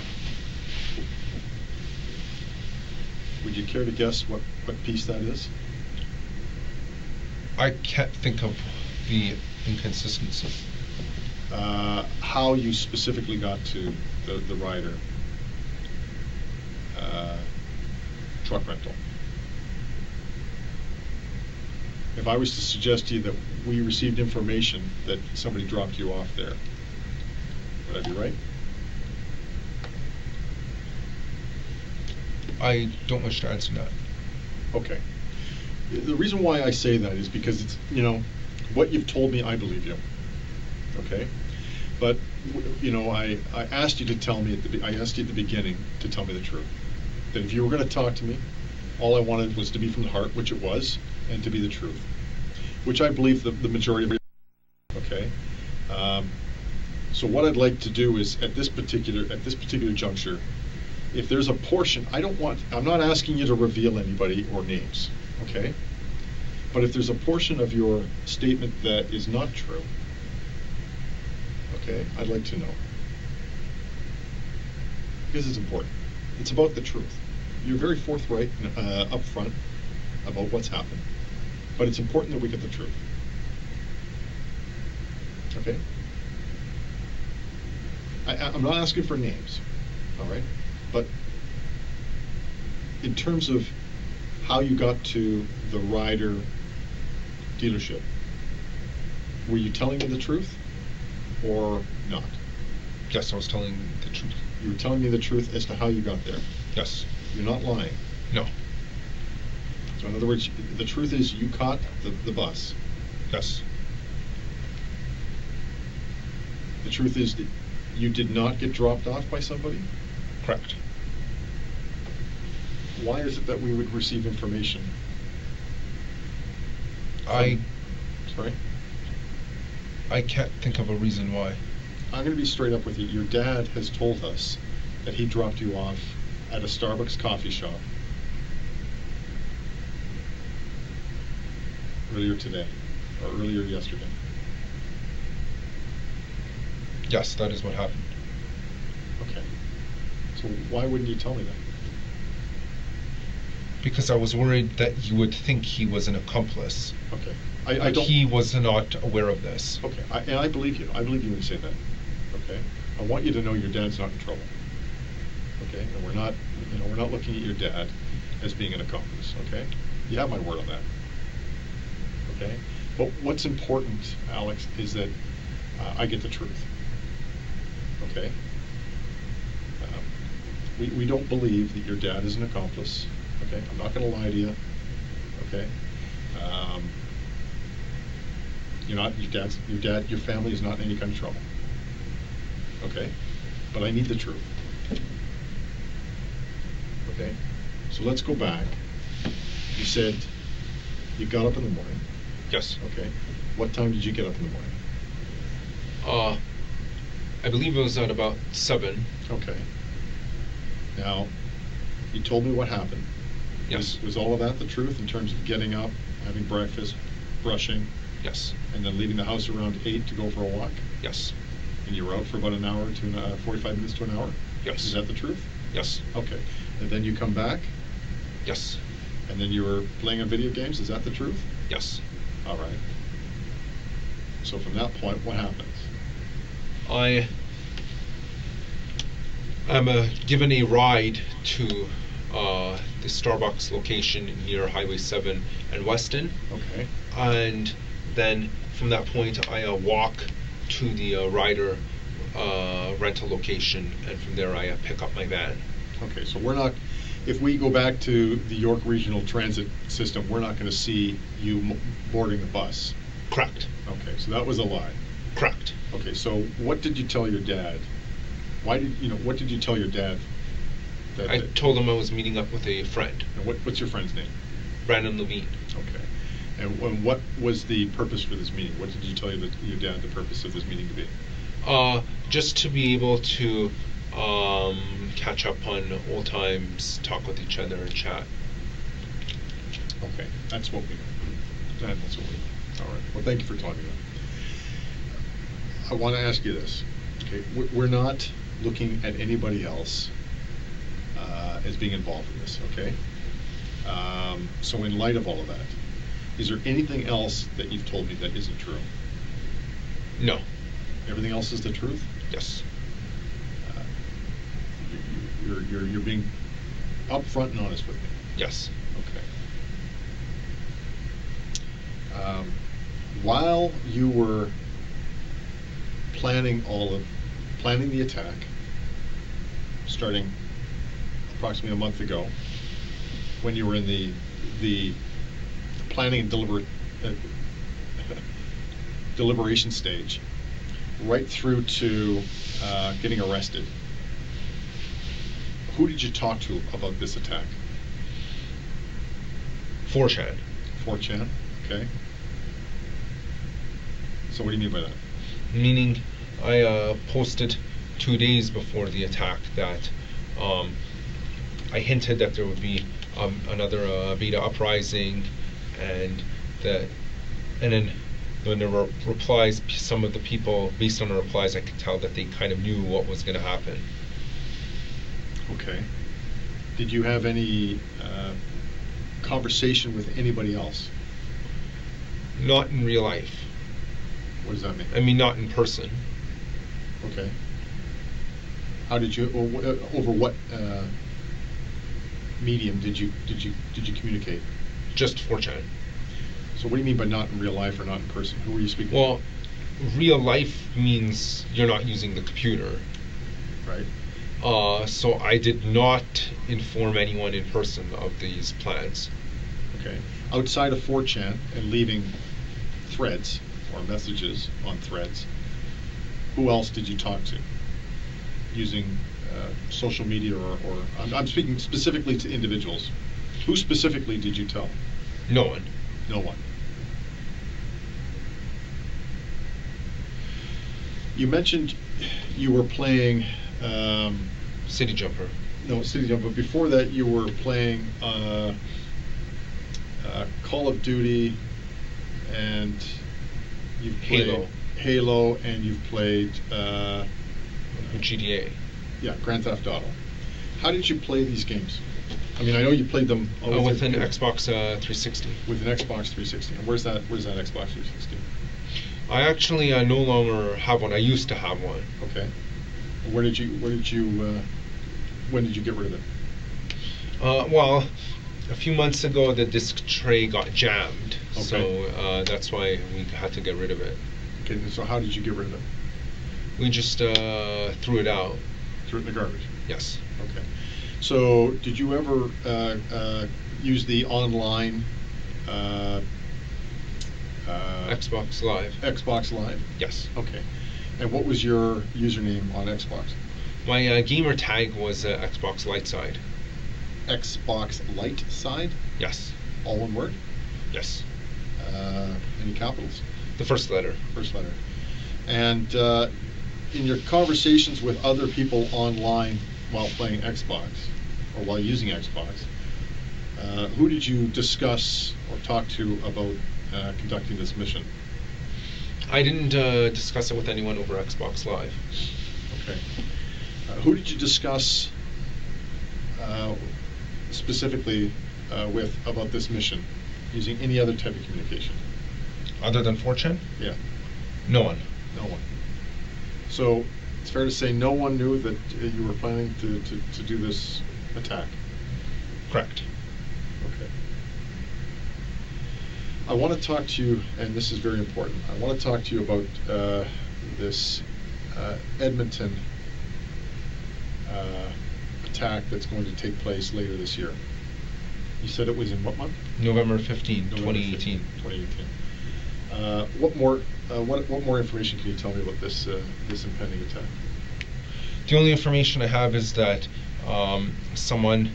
Would you care to guess what piece that is? I can't think of the inconsistency. How you specifically got to the Ryder truck rental. If I was to suggest to you that we received information that somebody dropped you off there, would I be right? I don't wish to answer that. Okay. The reason why I say that is because it's, what you've told me, I believe you. Okay? But, I asked you to tell me I asked you at the beginning to tell me the truth. That if you were going to talk to me, all I wanted was to be from the heart, which it was, and to be the truth. Which I believe the majority of it. Okay? So what I'd like to do is, at this particular juncture, if there's a portion, I'm not asking you to reveal anybody or names, okay? But if there's a portion of your statement that is not true, okay, I'd like to know. Because it's important. It's about the truth. You're very forthright and upfront about what's happened. But it's important that we get the truth. Okay? I'm not asking for names, all right? But in terms of how you got to the Ryder dealership, were you telling me the truth or not? Yes, I was telling the truth. You were telling me the truth as to how you got there? Yes. You're not lying? No. So in other words, the truth is you caught the bus? Yes. The truth is that you did not get dropped off by somebody? Correct. Why is it that we would receive information? Sorry? I can't think of a reason why. I'm going to be straight up with you. Your dad has told us that he dropped you off at a Starbucks coffee shop earlier today, or earlier yesterday. Yes, that is what happened. Okay. So why wouldn't you tell me that? Because I was worried that you would think he was an accomplice. Okay. He was not aware of this. Okay. And I believe you. I believe you when you say that. Okay. I want you to know your dad's not in trouble. Okay. And we're not looking at your dad as being an accomplice. Okay. You have my word on that. Okay. But what's important, Alex, is that I get the truth. Okay. We don't believe that your dad is an accomplice. Okay, I'm not going to lie to you. Okay, you're not. Your family is not in any kind of trouble. Okay, but I need the truth. Okay, so let's go back. You said you got up in the morning. Yes. Okay, what time did you get up in the morning? I believe it was at about 7. Okay. Now, you told me what happened. Yes. Was all of that the truth in terms of getting up, having breakfast, brushing? Yes. And then leaving the house around 8 to go for a walk? Yes. And you were out for about an hour to 45 minutes to an hour? Yes. Is that the truth? Yes. Okay. And then you come back? Yes. And then you were playing on video games? Is that the truth? Yes. All right. So from that point, what happens? I am given a ride to the Starbucks location near Highway 7 and Weston. Okay. And then from that point, I walk to the Ryder rental location, and from there I pick up my van. Okay, so we're not, if we go back to the York Regional Transit System, we're not going to see you boarding the bus. Correct. Okay, so that was a lie. Correct. Okay, so what did you tell your dad? What did you tell your dad? I told him I was meeting up with a friend. And what's your friend's name? Brandon Levine. Okay. And what was the purpose for this meeting? What did you tell your dad the purpose of this meeting to be? Just to be able to catch up on old times, talk with each other, and chat. Okay, that's what we know. That's what we know. All right. Well, thank you for talking about it. I want to ask you this. Okay, we're not looking at anybody else as being involved in this. Okay. So in light of all of that, is there anything else that you've told me that isn't true? No. Everything else is the truth? Yes. You're being upfront and honest with me. Yes. Okay. While you were planning the attack, starting approximately a month ago, when you were in the planning and deliberation stage, right through to getting arrested, who did you talk to about this attack? 4chan. 4chan, okay. So what do you mean by that? Meaning, I posted 2 days before the attack that I hinted that there would be another beta uprising, and then when there were replies, some of the people, based on the replies, I could tell that they kind of knew what was going to happen. Okay. Did you have any conversation with anybody else? Not in real life. What does that mean? I mean, not in person. Okay. How did you? Over what medium did you communicate? Just 4chan. So what do you mean by not in real life or not in person? Who were you speaking Well, real life means you're not using the computer. Right. So I did not inform anyone in person of these plans. Okay. Outside of 4chan and leaving threads or messages on threads, who else did you talk to? Using social media or I'm speaking specifically to individuals. Who specifically did you tell? No one. No one. You mentioned you were playing City Jumper. No, City Jumper. But before that, you were playing Call of Duty, and you've played Halo, and you've played GTA. Yeah, Grand Theft Auto. How did you play these games? I mean, I know you played them with an Xbox 360. With an Xbox 360. And where's that Xbox 360? I actually no longer have one. I used to have one. Okay. When did you get rid of it? Well, a few months ago the disc tray got jammed. Okay. So that's why we had to get rid of it. Okay, so how did you get rid of it? We just threw it out. Threw it in the garbage? Yes. Okay. So did you ever use the online Xbox Live? Xbox Live? Yes. Okay. And what was your username on Xbox? My gamer tag was Xbox Light Side. Xbox Light Side? Yes. All one word? Yes. Any capitals? The first letter. First letter. And in your conversations with other people online while playing Xbox, or while using Xbox, who did you discuss or talk to about conducting this mission? I didn't discuss it with anyone over Xbox Live. Okay. Who did you discuss specifically with about this mission, using any other type of communication? Other than 4chan? Yeah. No one. No one. So it's fair to say no one knew that you were planning to do this attack? Correct. Okay. I want to talk to you, and this is very important, I want to talk to you about this Edmonton attack that's going to take place later this year. You said it was in what month? November 15, November 2018. 2018. What more information can you tell me about this impending attack? The only information I have is that someone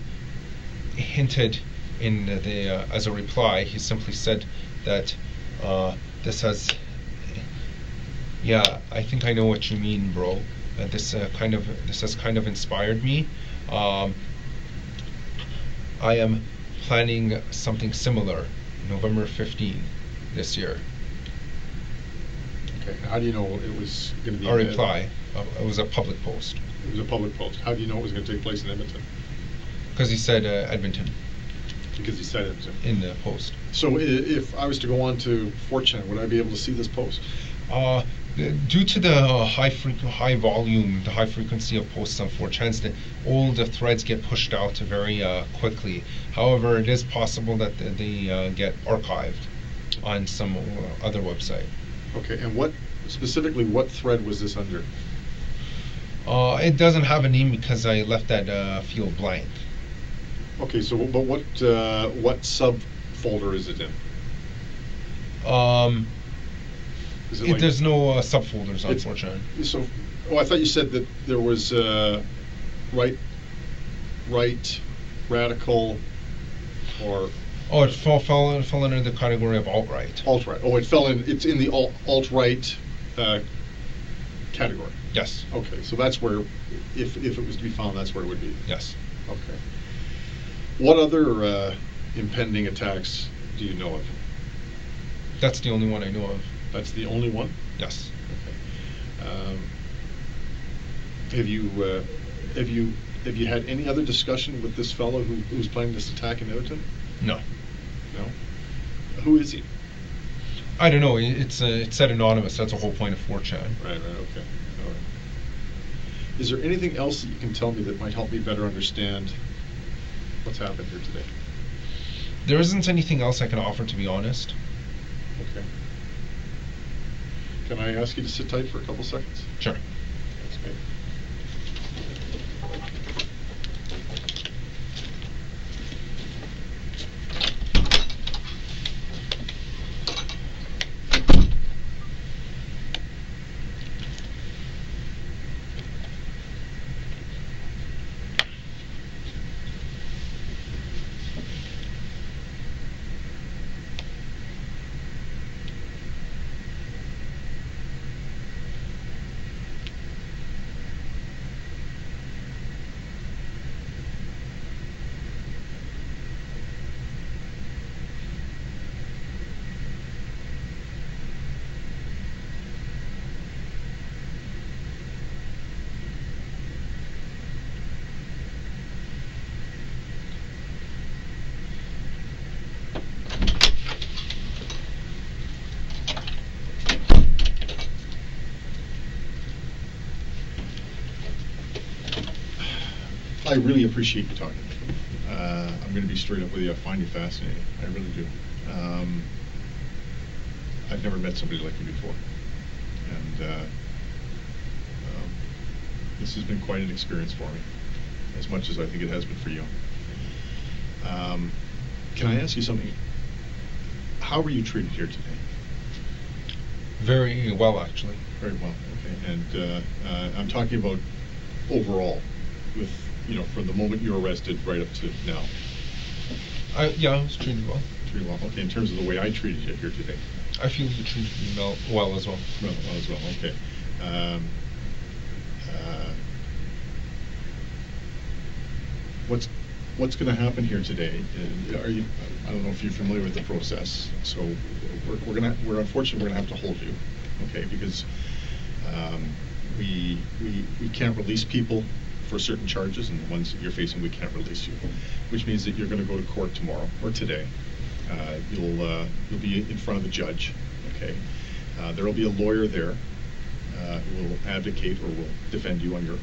hinted in the as a reply. He simply said that this has. Yeah, I think I know what you mean, bro. This has kind of inspired me. I am planning something similar, November 15 this year. Okay. How do you know it was going to be? A reply. It was a public post. It was a public post. How do you know it was going to take place in Edmonton? Because he said Edmonton. Because he said Edmonton. In the post. So if I was to go on to 4chan, would I be able to see this post? Due to the high volume, the high frequency of posts on 4chan, all the threads get pushed out very quickly. However, it is possible that they get archived on some other website. Okay, and what thread was this under? It doesn't have a name because I left that field blank. Okay, so but what subfolder is it in? Is it there's no subfolders on 4chan. So, I thought you said that there was right, radical, or. Oh, it fell under the category of alt-right. Alt-right. Oh, it's in the alt-right category. Yes. Okay, so that's where, if it was to be found, that's where it would be. Yes. Okay. What other impending attacks do you know of? That's the only one I know of. That's the only one? Yes. Okay. Have you had any other discussion with this fellow who's planning this attack in Edmonton? No. No? Who is he? I don't know. It's said anonymous. That's the whole point of 4chan. Right. Okay. All right. Is there anything else that you can tell me that might help me better understand what's happened here today? There isn't anything else I can offer, to be honest. Okay. Can I ask you to sit tight for a couple seconds? Sure. Thanks, mate. I really appreciate you talking. I'm going to be straight up with you. I find you fascinating. I really do. I've never met somebody like you before. And this has been quite an experience for me, as much as I think it has been for you. Can I ask you something? How were you treated here today? Very well, actually. Very well. Okay. And I'm talking about overall, with from the moment you were arrested right up to now. Yeah, I was treated well. Treated well. Okay. In terms of the way I treated you here today. I feel you treated me well as well. Well as well. Okay. What's going to happen here today? Are you? I don't know if you're familiar with the process. So we're unfortunately going to have to hold you, okay? Because we can't release people for certain charges, and the ones that you're facing, we can't release you. Which means that you're going to go to court tomorrow or today. You'll be in front of a judge, okay? There will be a lawyer there who will advocate or will defend you on your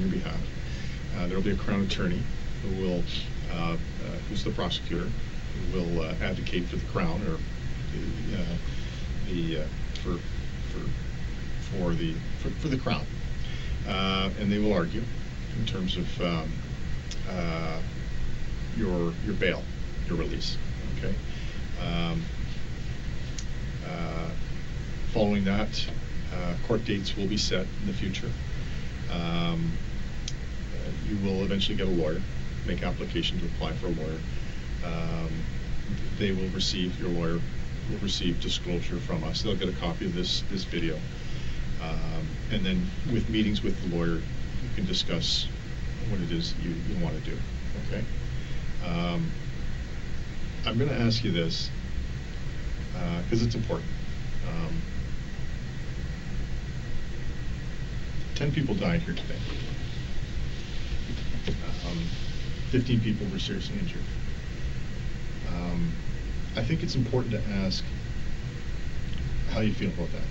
behalf. There will be a Crown attorney who will, who's the prosecutor, who will advocate for the Crown or for the Crown, and they will argue in terms of your bail, your release. Okay. Following that, court dates will be set in the future. You will eventually get a lawyer, make application to apply for a lawyer. They will receive, your lawyer will receive disclosure from us. They'll get a copy of this video. And then with meetings with the lawyer, you can discuss what it is you want to do, okay? I'm going to ask you this, because it's important. 10 people died here today. 15 people were seriously injured. I think it's important to ask how you feel about that.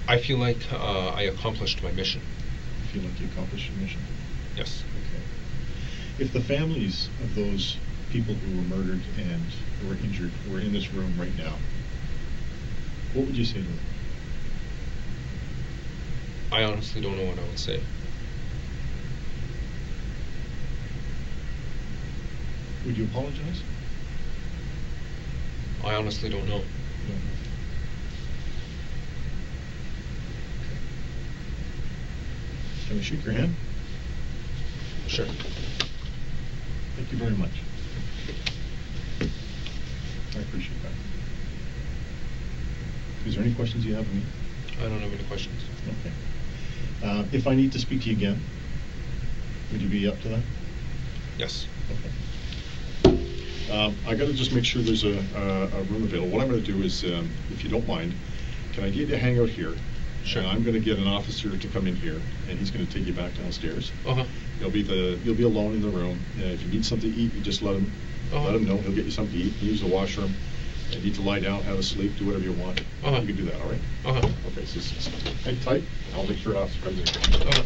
I feel like I accomplished my mission. You feel like you accomplished your mission? Yes. Okay. If the families of those people who were murdered and who were injured were in this room right now, what would you say to them? I honestly don't know what I would say. Would you apologize? I honestly don't know. No. Can we shake your hand? Sure. Thank you very much. I appreciate that. Is there any questions you have of me? I don't have any questions. Okay. If I need to speak to you again, would you be up to that? Yes. Okay. I got to just make sure there's a room available. What I'm going to do is, if you don't mind, can I get you to hang out here? Sure. And I'm going to get an officer to come in here, and he's going to take you back downstairs. Uh-huh. You'll be alone in the room. If you need something to eat, you just let him know. He'll get you something to eat. Use the washroom. If you need to lie down, have a sleep, do whatever you want. Uh-huh. You can do that. All right. Uh-huh. Okay. So hang tight. I'll make sure an officer comes in. Uh-huh.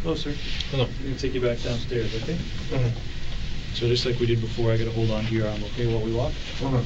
Hello, sir. Hello. I'm going to take you back downstairs, okay? Uh-huh. So just like we did before, I got to hold on to your arm, okay, while we walk? Uh-huh.